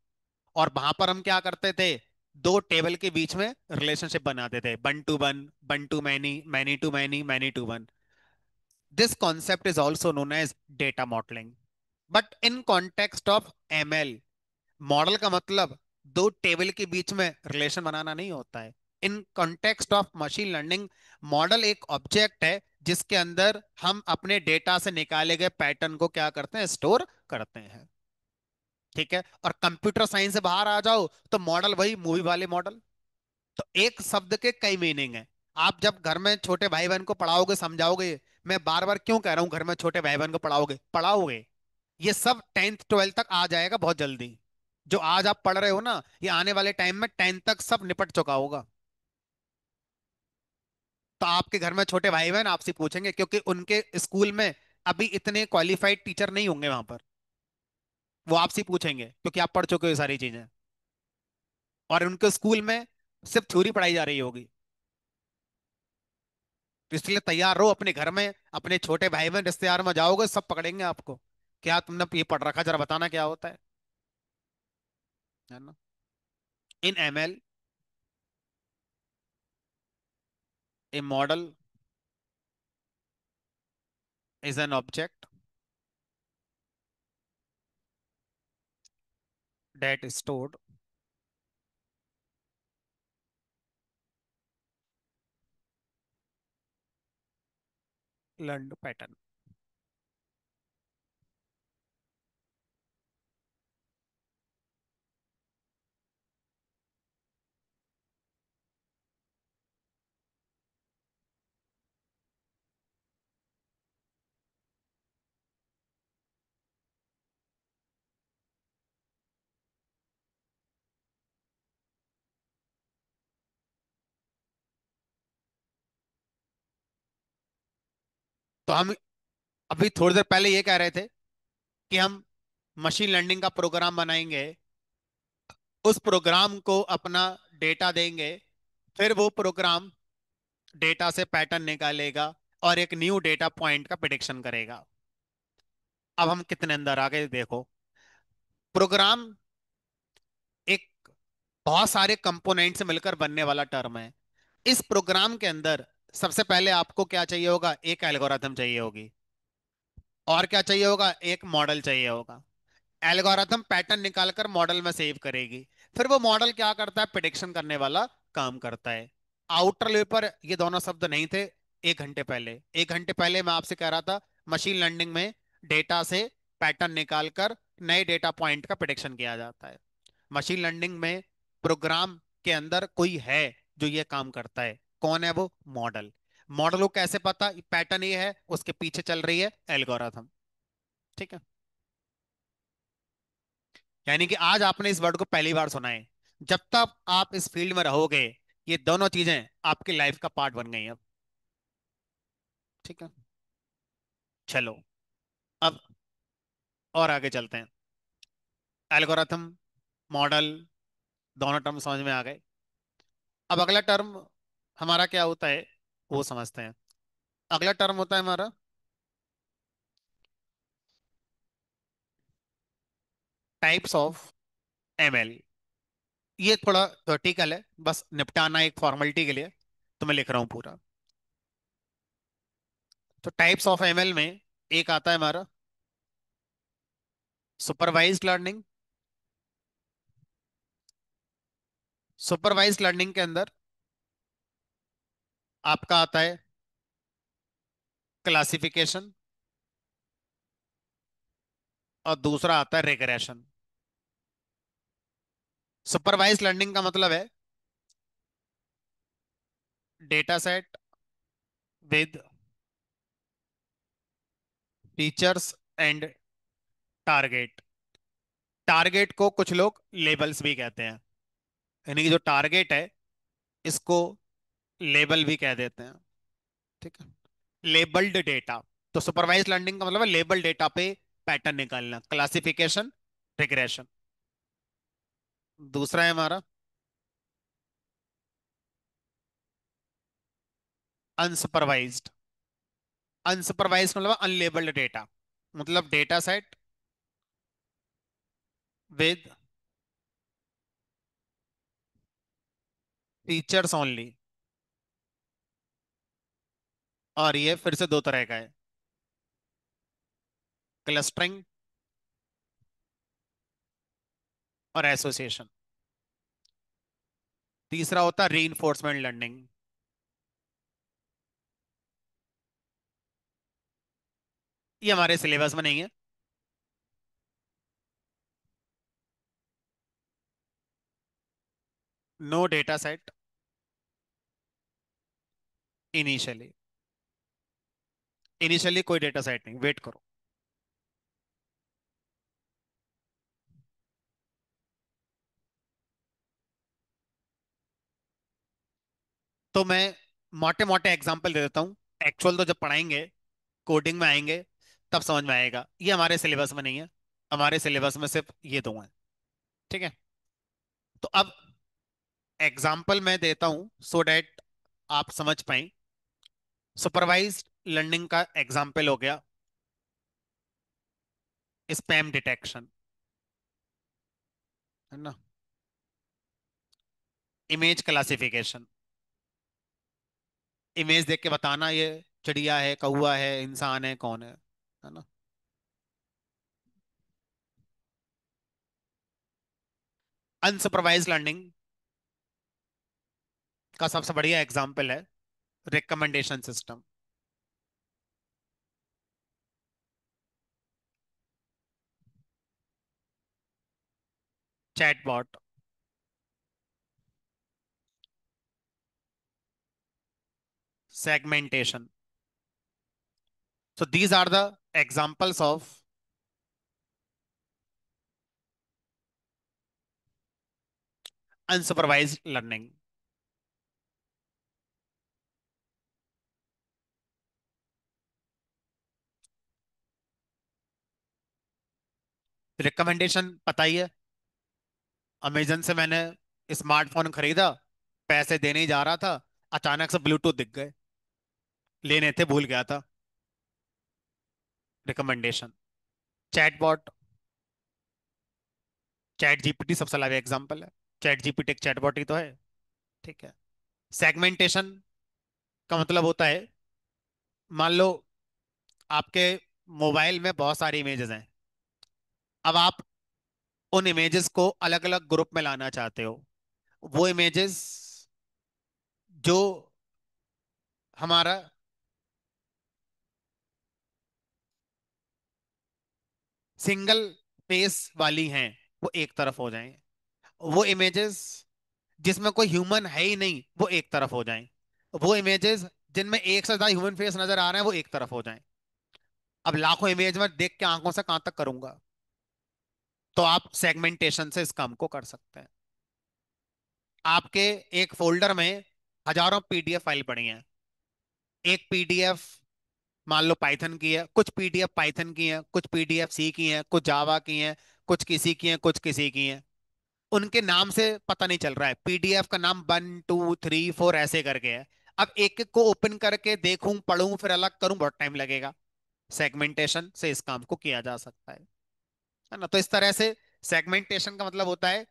और वहां पर हम क्या करते थे, दो टेबल के बीच में रिलेशनशिप बनाते थे, one to many, many to many, many to one. This concept is also known as data modelling. But in context of ML, model का मतलब दो टेबल के बीच में रिलेशन बनाना नहीं होता है। इन context of machine learning, model एक ऑब्जेक्ट है जिसके अंदर हम अपने डेटा से निकाले गए पैटर्न को क्या करते हैं, स्टोर करते हैं। ठीक है। और कंप्यूटर साइंस से बाहर आ जाओ तो मॉडल वही मूवी वाले मॉडल। तो एक शब्द के कई मीनिंग है। आप जब घर में छोटे भाई बहन को पढ़ाओगे, समझाओगे, मैं बार बार क्यों कह रहा हूं घर में छोटे भाई बहन को पढ़ाओगे, पढ़ाओगे, ये सब 10th 12th तक आ जाएगा बहुत जल्दी। जो आज आप पढ़ रहे हो ना, ये आने वाले टाइम में 10th तक सब निपट चुका होगा। तो आपके घर में छोटे भाई बहन आपसे पूछेंगे, क्योंकि उनके स्कूल में अभी इतने क्वालिफाइड टीचर नहीं होंगे वहां पर। वो आपसे पूछेंगे क्योंकि आप पढ़ चुके हो ये सारी चीजें। और उनके स्कूल में सिर्फ थ्योरी पढ़ाई जा रही होगी। तो इसलिए तैयार रहो अपने घर में, अपने छोटे भाई बहन रिश्तेदार में जाओगे सब पकड़ेंगे आपको, क्या तुमने ये पढ़ रखा, जरा बताना क्या होता है ना। In ML, a model is an object that stored learned pattern. तो हम अभी थोड़ी देर पहले ये कह रहे थे कि हम मशीन लर्निंग का प्रोग्राम बनाएंगे, उस प्रोग्राम को अपना डेटा देंगे, फिर वो प्रोग्राम डेटा से पैटर्न निकालेगा और एक न्यू डेटा पॉइंट का प्रिडिक्शन करेगा। अब हम कितने अंदर आ गए देखो। प्रोग्राम एक बहुत सारे कंपोनेंट से मिलकर बनने वाला टर्म है। इस प्रोग्राम के अंदर सबसे पहले आपको क्या चाहिए होगा, एक एल्गोरिथम चाहिए होगी। और क्या चाहिए होगा, एक मॉडल चाहिए होगा। एल्गोरिथम पैटर्न निकालकर मॉडल में सेव करेगी। फिर वो मॉडल क्या करता है, प्रिडिक्शन करने वाला काम करता है। आउटर लेवल पर ये दोनों शब्द नहीं थे। 1 घंटे पहले, 1 घंटे पहले मैं आपसे कह रहा था मशीन लर्निंग में डेटा से पैटर्न निकालकर नए डेटा पॉइंट का प्रिडिक्शन किया जाता है। मशीन लर्निंग में प्रोग्राम के अंदर कोई है जो ये काम करता है। कौन है वो, मॉडल। मॉडल को कैसे पता पैटर्न ये है, उसके पीछे चल रही है एल्गोरिथम। ठीक है। यानी कि आज आपने इस वर्ड को पहली बार सुना है। जब तक आप इस फील्ड में रहोगे, ये दोनों चीजें आपकी लाइफ का पार्ट बन गई हैं अब। ठीक है। चलो, अब और आगे चलते हैं। एल्गोरिथम, मॉडल, दोनों टर्म समझ में आ गए। अब अगला टर्म हमारा क्या होता है वो समझते हैं। अगला टर्म होता है हमारा टाइप्स ऑफ एमएल। ये थोड़ा वर्टिकल है, बस निपटाना एक फॉर्मेलिटी के लिए, तो मैं लिख रहा हूं पूरा। तो टाइप्स ऑफ एमएल में एक आता है हमारा सुपरवाइज्ड लर्निंग। सुपरवाइज्ड लर्निंग के अंदर आपका आता है क्लासिफिकेशन, और दूसरा आता है रिग्रेशन। सुपरवाइज्ड लर्निंग का मतलब है data set with features and target. Target को कुछ लोग लेबल्स भी कहते हैं, यानी कि जो टारगेट है इसको लेबल भी कह देते हैं। ठीक है। Labelled data. तो सुपरवाइज लर्निंग का मतलब है लेबल डेटा पे पैटर्न निकालना, क्लासिफिकेशन, रिग्रेशन। दूसरा है हमारा अनसुपरवाइज्ड। अनसुपरवाइज्ड मतलब अनलेबल्ड डेटा, मतलब data set with features only. और ये फिर से दो तरह का है, क्लस्टरिंग और एसोसिएशन। तीसरा होता है रीइंफोर्समेंट लर्निंग। ये हमारे सिलेबस में नहीं है। No data set initially. Initially कोई डेटा सेट नहीं, वेट करो। तो मैं मोटे मोटे एग्जांपल दे देता हूँ। एक्चुअल तो जब पढ़ाएंगे, कोडिंग में आएंगे, तब समझ में आएगा। ये हमारे सिलेबस में नहीं है। हमारे सिलेबस में सिर्फ ये दो हैं। ठीक है। तो अब एग्जाम्पल मैं देता हूं सो डैट आप समझ पाए। सुपरवाइज्ड लर्निंग का एग्जाम्पल हो गया स्पैम डिटेक्शन, है ना। इमेज क्लासिफिकेशन, इमेज देख के बताना ये चिड़िया है, कौवा है, इंसान है, कौन है ना। अनसुपरवाइज्ड लर्निंग का सबसे बढ़िया एग्जाम्पल है recommendation system, chatbot, segmentation. So these are the examples of unsupervised learning. Recommendation पता ही है। अमेजन से मैंने स्मार्टफोन खरीदा, पैसे देने ही जा रहा था, अचानक से ब्लूटूथ दिख गए, लेने थे भूल गया था। रिकमेंडेशन। चैटबॉट, चैट जीपीटी सबसे लाइव एग्जांपल है। चैट जीपीटी एक चैटबॉट ही तो है। ठीक है। सेगमेंटेशन का मतलब होता है, मान लो आपके मोबाइल में बहुत सारी इमेजेस हैं। अब आप उन इमेजेस को अलग अलग ग्रुप में लाना चाहते हो। वो इमेजेस जो हमारा सिंगल फेस वाली हैं, वो एक तरफ हो जाएं। वो इमेजेस जिसमें कोई ह्यूमन है ही नहीं, वो एक तरफ हो जाएं। वो इमेजेस जिनमें एक से ज्यादा ह्यूमन फेस नजर आ रहे हैं, वो एक तरफ हो जाएं। अब लाखों इमेज में देख के आंखों से कहां तक करूंगा। तो आप सेगमेंटेशन से इस काम को कर सकते हैं। आपके एक फोल्डर में हजारों पीडीएफ फाइल पड़ी हैं। एक पीडीएफ मान लो पाइथन की है, कुछ पीडीएफ पाइथन की है, कुछ पीडीएफ सी की है, कुछ जावा की है, कुछ किसी की है, कुछ किसी की है। उनके नाम से पता नहीं चल रहा है, पीडीएफ का नाम 1 2 3 4 ऐसे करके है। अब एक एक को ओपन करके देखूं, पढ़ूं, फिर अलग करूं, बहुत टाइम लगेगा। सेगमेंटेशन से इस काम को किया जा सकता है ना। तो इस तरह से सेगमेंटेशन का मतलब होता है,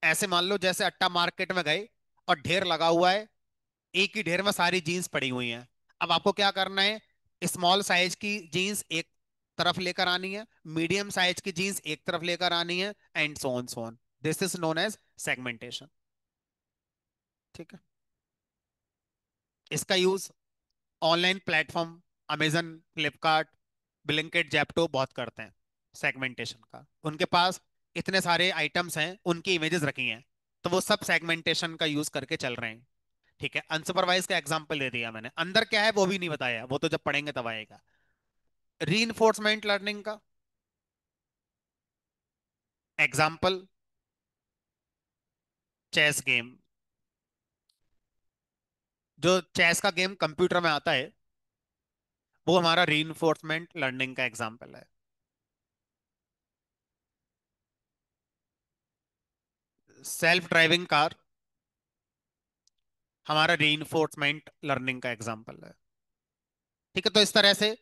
ऐसे मान लो जैसे अट्टा मार्केट में गए और ढेर लगा हुआ है, एक ही ढेर में सारी जीन्स पड़ी हुई हैं। अब आपको क्या करना है, स्मॉल साइज की जीन्स एक तरफ लेकर आनी है, मीडियम साइज की जीन्स एक तरफ लेकर आनी है, and so on. This is known as segmentation. ठीक है। इसका use online platform, Amazon, Flipkart, Blinkit, Zepto बहुत करते हैं सेगमेंटेशन का। उनके पास इतने सारे आइटम्स हैं, उनकी इमेजेस रखी हैं, तो वो सब सेगमेंटेशन का यूज करके चल रहे हैं। ठीक है। अनसुपरवाइज का एग्जांपल दे दिया मैंने, अंदर क्या है वो भी नहीं बताया, वो तो जब पढ़ेंगे तब आएगा। रीइंफोर्समेंट लर्निंग का एग्जांपल चेस गेम। जो चेस का गेम कंप्यूटर में आता है, वो हमारा रीइंफोर्समेंट लर्निंग का एग्जांपल है। सेल्फ ड्राइविंग कार, हमारा रीइंफोर्समेंट लर्निंग का एग्जाम्पल है। ठीक है, तो इस तरह से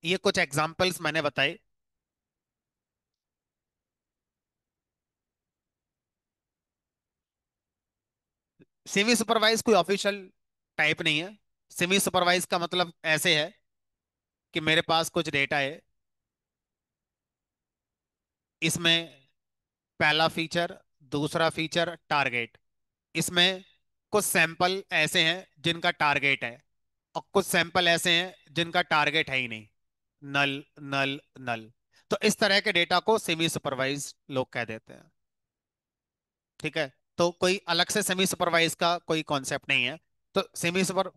ये कुछ एग्जाम्पल्स मैंने बताए। सेमी सुपरवाइज कोई ऑफिशियल टाइप नहीं है। सेमी सुपरवाइज का मतलब ऐसे है कि मेरे पास कुछ डेटा है, इसमें पहला फीचर, दूसरा फीचर टारगेट, इसमें कुछ सैंपल ऐसे हैं जिनका टारगेट है, और कुछ सैंपल ऐसे हैं जिनका टारगेट है ही नहीं, नल नल नल। तो इस तरह के डेटा को सेमी सुपरवाइज लोग कह देते हैं। ठीक है, तो कोई अलग से सेमी सुपरवाइज का कोई कॉन्सेप्ट नहीं है। तो सेमी सुपर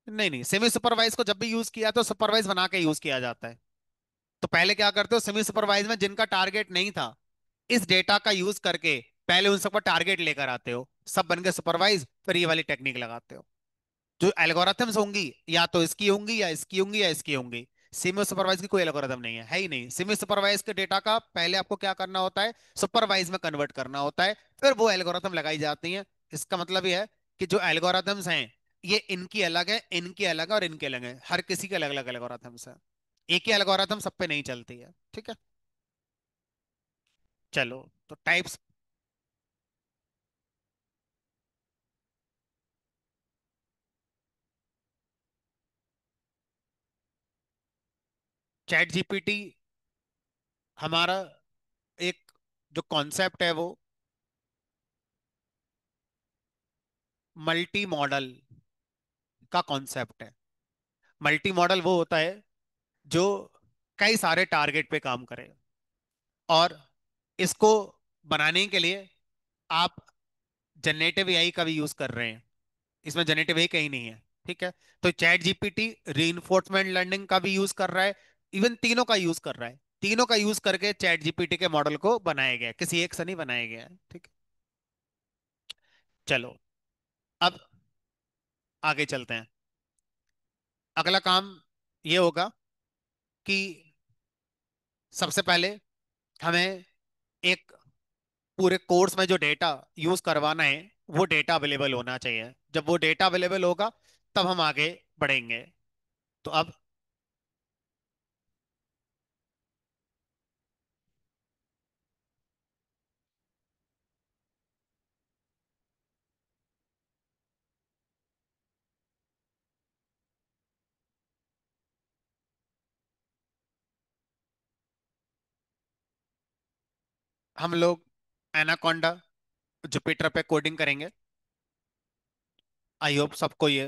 नहीं नहीं, सेमी सुपरवाइज को जब भी यूज किया तो सुपरवाइज बना के यूज किया जाता है। तो पहले क्या करते हो, सेमी सुपरवाइज में जिनका टारगेट नहीं था, इस डेटा का यूज करके पहले उन सबका टारगेट लेकर आते हो, सब बन के सुपरवाइज, फिर ये वाली टेक्निक लगाते हो। जो एल्गोरिथम्स होंगी या तो इसकी होंगी या इसकी होंगी या इसकी होंगी। सेमी सुपरवाइज की कोई एल्गोरिथम नहीं है ही नहीं। सेमी सुपरवाइज के डेटा का पहले आपको क्या करना होता है, सुपरवाइज में कन्वर्ट करना होता है, फिर वो एल्गोरिथम लगाई जाती है। इसका मतलब ये है कि जो एल्गोरिथम्स हैं, ये इनकी अलग है, इनकी अलग है और इनके अलग है, हर किसी के अलग अलग एल्गोरिथम्स है। एक ही एल्गोरिथम सब पे नहीं चलती है। ठीक है, चलो। तो टाइप्स, चैट जीपीटी हमारा एक जो कॉन्सेप्ट है वो मल्टी मॉडल का कॉन्सेप्ट है। मल्टी मॉडल वो होता है जो कई सारे टारगेट पे काम करे, और इसको बनाने के लिए आप जनरेटिव एआई का भी यूज कर रहे हैं। इसमें जनरेटिव एआई कहीं नहीं है। ठीक है, तो चैट जीपीटी रीइंफोर्समेंट लर्निंग का भी यूज कर रहा है, इवन तीनों का यूज कर रहा है। तीनों का यूज करके चैट जीपीटी के मॉडल को बनाया गया है, किसी एक से नहीं बनाया गया है। ठीक है, चलो अब आगे चलते हैं। अगला काम ये होगा कि सबसे पहले हमें एक पूरे कोर्स में जो डेटा यूज करवाना है, वो डेटा अवेलेबल होना चाहिए। जब वो डेटा अवेलेबल होगा तब हम आगे बढ़ेंगे। तो अब हम लोग एनाकोंडा, जुपिटर पे कोडिंग करेंगे। आई होप सबको ये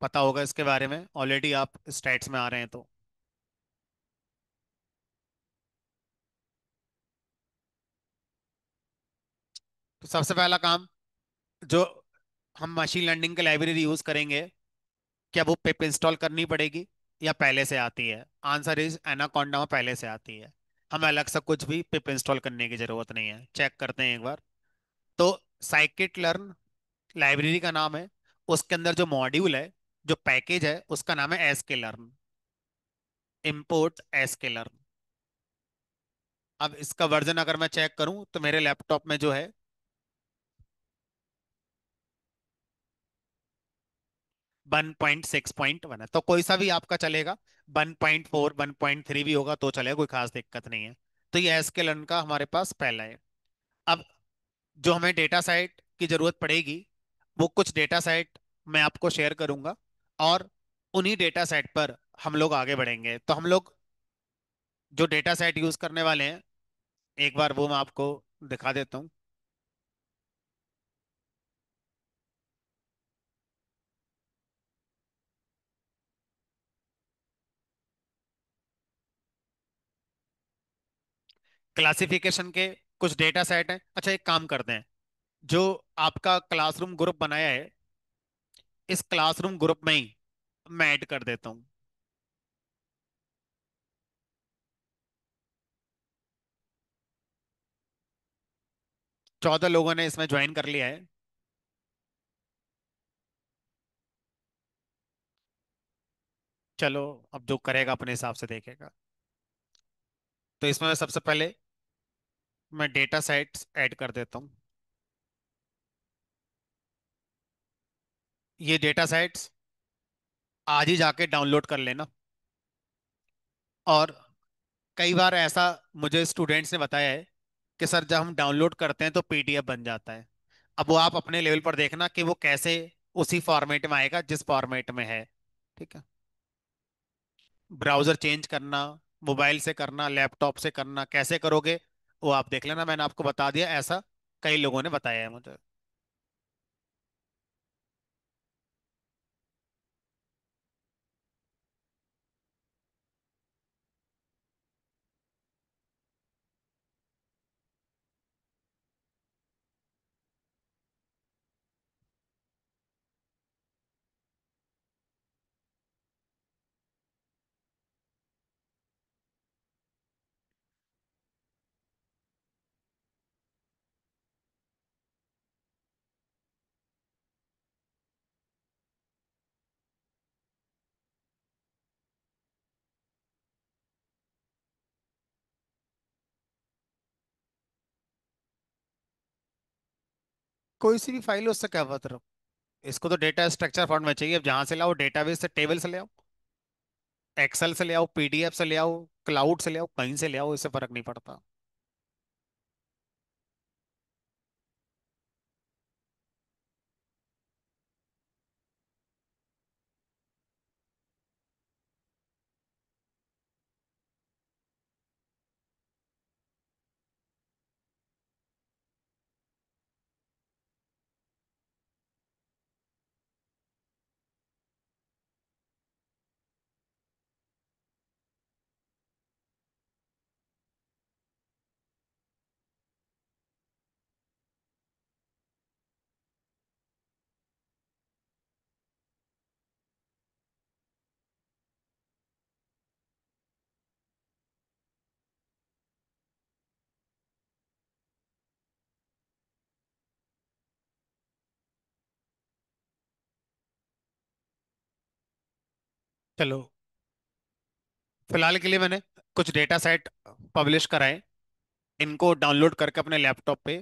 पता होगा इसके बारे में, ऑलरेडी आप स्टेट्स में आ रहे हैं तो। तो सबसे पहला काम, जो हम मशीन लर्निंग की लाइब्रेरी यूज करेंगे, क्या वो पिप इंस्टॉल करनी पड़ेगी या पहले से आती है? आंसर इज एनाकोंडा में पहले से आती है। हमें अलग से कुछ भी पिप इंस्टॉल करने की जरूरत नहीं है। चेक करते हैं एक बार। तो साइकिट लर्न लाइब्रेरी का नाम है, उसके अंदर जो मॉड्यूल है, जो पैकेज है, उसका नाम है एस के लर्न, इम्पोर्ट एस के लर्न। अब इसका वर्जन अगर मैं चेक करूं तो मेरे लैपटॉप में जो है 1.6.1 है, तो कोई सा भी आपका चलेगा। 1.4 1.3 भी होगा तो चलेगा, कोई खास दिक्कत नहीं है। तो ये एस के लर्न का हमारे पास पहला है। अब जो हमें डेटा सेट की जरूरत पड़ेगी, वो कुछ डेटा सेट मैं आपको शेयर करूंगा, और उन्हीं डेटा सेट पर हम लोग आगे बढ़ेंगे। तो हम लोग जो डेटा सेट यूज करने वाले हैं, एक बार वो मैं आपको दिखा देता हूँ। क्लासिफिकेशन के कुछ डेटा सेट हैं। अच्छा, एक काम करते हैं, जो आपका क्लासरूम ग्रुप बनाया है, इस क्लासरूम ग्रुप में ही मैं ऐड कर देता हूँ। 14 लोगों ने इसमें ज्वाइन कर लिया है। चलो, अब जो करेगा अपने हिसाब से देखेगा। तो इसमें मैं सबसे पहले मैं डेटा सेट्स ऐड कर देता हूँ। ये डेटा सेट्स आज ही जाके डाउनलोड कर लेना। और कई बार ऐसा मुझे स्टूडेंट्स ने बताया है कि सर जब हम डाउनलोड करते हैं तो पीडीएफ बन जाता है। अब वो आप अपने लेवल पर देखना कि वो कैसे उसी फॉर्मेट में आएगा जिस फॉर्मेट में है। ठीक है। ब्राउजर चेंज करना, मोबाइल से करना, लैपटॉप से करना, कैसे करोगे वो आप देख लेना। मैंने आपको बता दिया, ऐसा कई लोगों ने बताया है मुझे। कोई सी भी फाइल हो, उससे क्या मतलब। इसको तो डेटा स्ट्रक्चर फॉर्म में चाहिए। अब जहां से लाओ, डेटाबेस से, टेबल से ले आओ, एक्सेल से ले आओ, पीडीएफ से ले आओ, क्लाउड से ले आओ, कहीं से ले आओ, इससे फर्क नहीं पड़ता। चलो, फिलहाल के लिए मैंने कुछ डेटा सेट पब्लिश कराए। इनको डाउनलोड करके अपने लैपटॉप पे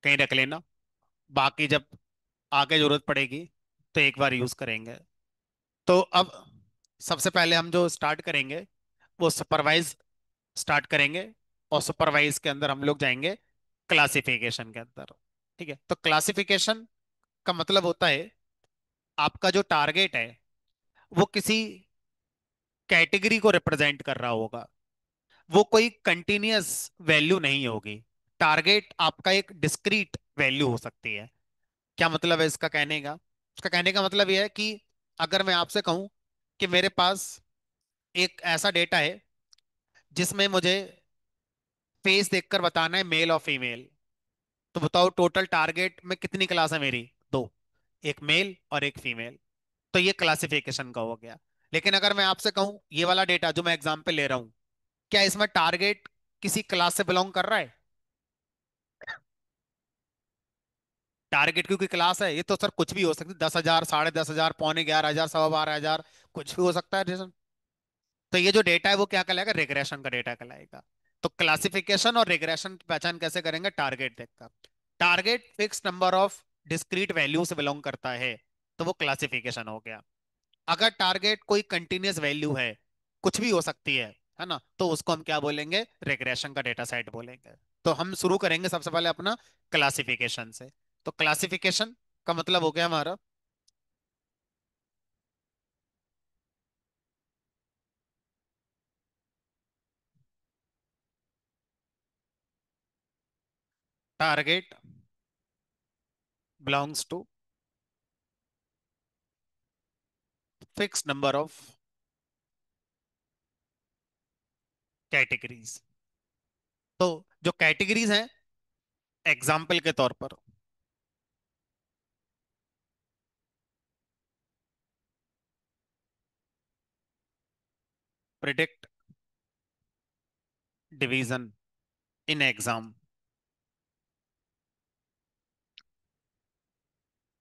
कहीं रख लेना। बाकी जब आगे जरूरत पड़ेगी तो एक बार यूज करेंगे। तो अब सबसे पहले हम जो स्टार्ट करेंगे वो सुपरवाइज स्टार्ट करेंगे। और सुपरवाइज के अंदर हम लोग जाएंगे क्लासिफिकेशन के अंदर। ठीक है। तो क्लासिफिकेशन का मतलब होता है आपका जो टारगेट है वो किसी कैटेगरी को रिप्रेजेंट कर रहा होगा। वो कोई कंटिन्यूअस वैल्यू नहीं होगी। टारगेट आपका एक डिस्क्रीट वैल्यू हो सकती है। क्या मतलब है इसका कहने का। इसका कहने का मतलब यह है कि अगर मैं आपसे कहूं कि मेरे पास एक ऐसा डेटा है जिसमें मुझे फेस देखकर बताना है मेल और फीमेल। तो बताओ टोटल टारगेट में कितनी क्लास है मेरी, दो, एक मेल और एक फीमेल। तो ये क्लासिफिकेशन का हो गया। लेकिन अगर मैं आपसे कहूं ये वाला डेटा जो मैं एग्जांपल ले रहा हूं, क्या इसमें टारगेट किसी क्लास से बिलोंग कर रहा है। टारगेट क्योंकि क्लास है, ये तो सर कुछ भी हो सकता है, 10,000, 10,500, 11,500, 11,15,000, कुछ भी हो सकता है रीजन। तो ये जो डेटा है वो क्या कहलाएगा, रिग्रेशन का डेटा कहलाएगा। तो क्लासिफिकेशन और रिग्रेशन की पहचान कैसे करेंगे, टारगेट देखकर। Target fix number of discrete value से बिलोंग करता है तो वो क्लासिफिकेशन हो गया। अगर टारगेट कोई कंटिन्यूअस वैल्यू है, कुछ भी हो सकती है ना, तो उसको हम क्या बोलेंगे, रिग्रेशन का डेटा सेट बोलेंगे। तो हम शुरू करेंगे सबसे पहले अपना क्लासिफिकेशन से। तो क्लासिफिकेशन का मतलब हो गया हमारा target belongs to fix number of categories. तो जो कैटेगरीज हैं, एग्जाम्पल के तौर पर predict division in exam,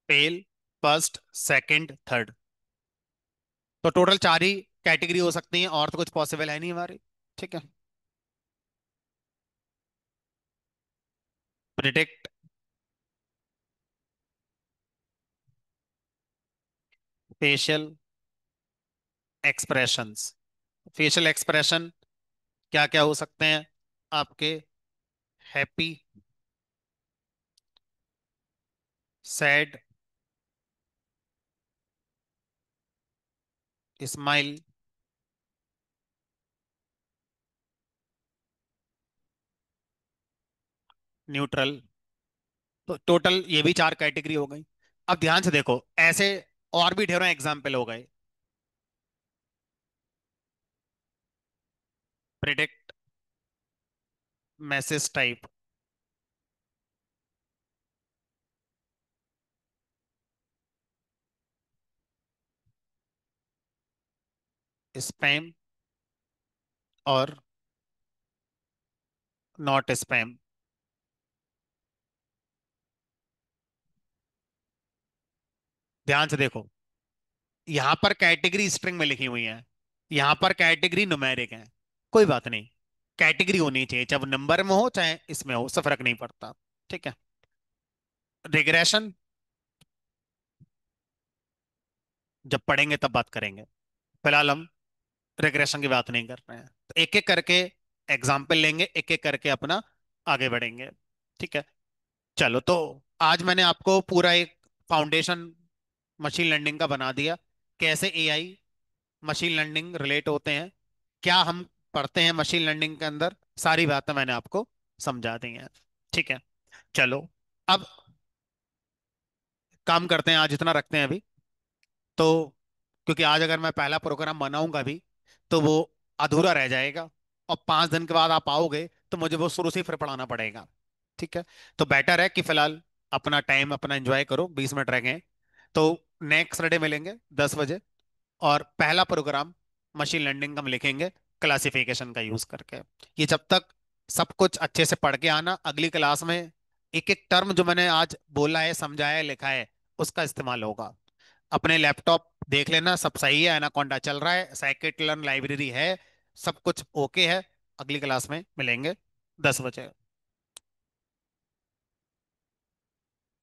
fail, first, second, third. तो टोटल चार ही कैटेगरी हो सकती हैं, और तो कुछ पॉसिबल है नहीं हमारी। ठीक है। Predict facial expressions. Facial expression क्या क्या हो सकते हैं आपके? Happy, sad, smile, neutral. तो टोटल ये भी चार कैटेगरी हो गई। अब ध्यान से देखो, ऐसे और भी ढेरों एग्जाम्पल हो गए। प्रिडिक्ट, मैसेज टाइप, स्पैम और नॉट स्पैम। ध्यान से देखो, यहां पर कैटेगरी स्ट्रिंग में लिखी हुई है, यहां पर कैटेगरी न्यूमेरिक है। कोई बात नहीं, कैटेगरी होनी चाहिए, चाहे वो नंबर में हो चाहे इसमें हो, उससे फर्क नहीं पड़ता। ठीक है। रिग्रेशन जब पढ़ेंगे तब बात करेंगे, फिलहाल हम रिग्रेशन की बात नहीं कर रहे हैं। तो एक एक करके एग्जाम्पल लेंगे, एक एक करके अपना आगे बढ़ेंगे। ठीक है। चलो, तो आज मैंने आपको पूरा एक फाउंडेशन मशीन लर्निंग का बना दिया। कैसे एआई मशीन लर्निंग रिलेट होते हैं, क्या हम पढ़ते हैं मशीन लर्निंग के अंदर, सारी बातें मैंने आपको समझा दी हैं। ठीक है। चलो, अब काम करते हैं, आज इतना रखते हैं अभी। तो क्योंकि आज अगर मैं पहला प्रोग्राम बनाऊंगा भी तो वो अधूरा रह जाएगा, और 5 दिन के बाद आप आओगे तो मुझे वो शुरू से ही फिर पढ़ाना पड़ेगा। ठीक है। तो बेटर है कि फिलहाल अपना टाइम अपना एंजॉय करो, 20 मिनट रह गए हैं। तो नेक्स्ट संडे मिलेंगे 10 बजे, और पहला प्रोग्राम मशीन लर्निंग का हम लिखेंगे क्लासिफिकेशन का यूज करके। ये जब तक सब कुछ अच्छे से पढ़ के आना, अगली क्लास में एक एक टर्म जो मैंने आज बोला है, समझाया है, लिखा है, उसका इस्तेमाल होगा। अपने लैपटॉप देख लेना, सब सही है, एनाकोंडा चल रहा है, साइकिट लर्न लाइब्रेरी है, सब कुछ ओके है। अगली क्लास में मिलेंगे 10 बजे।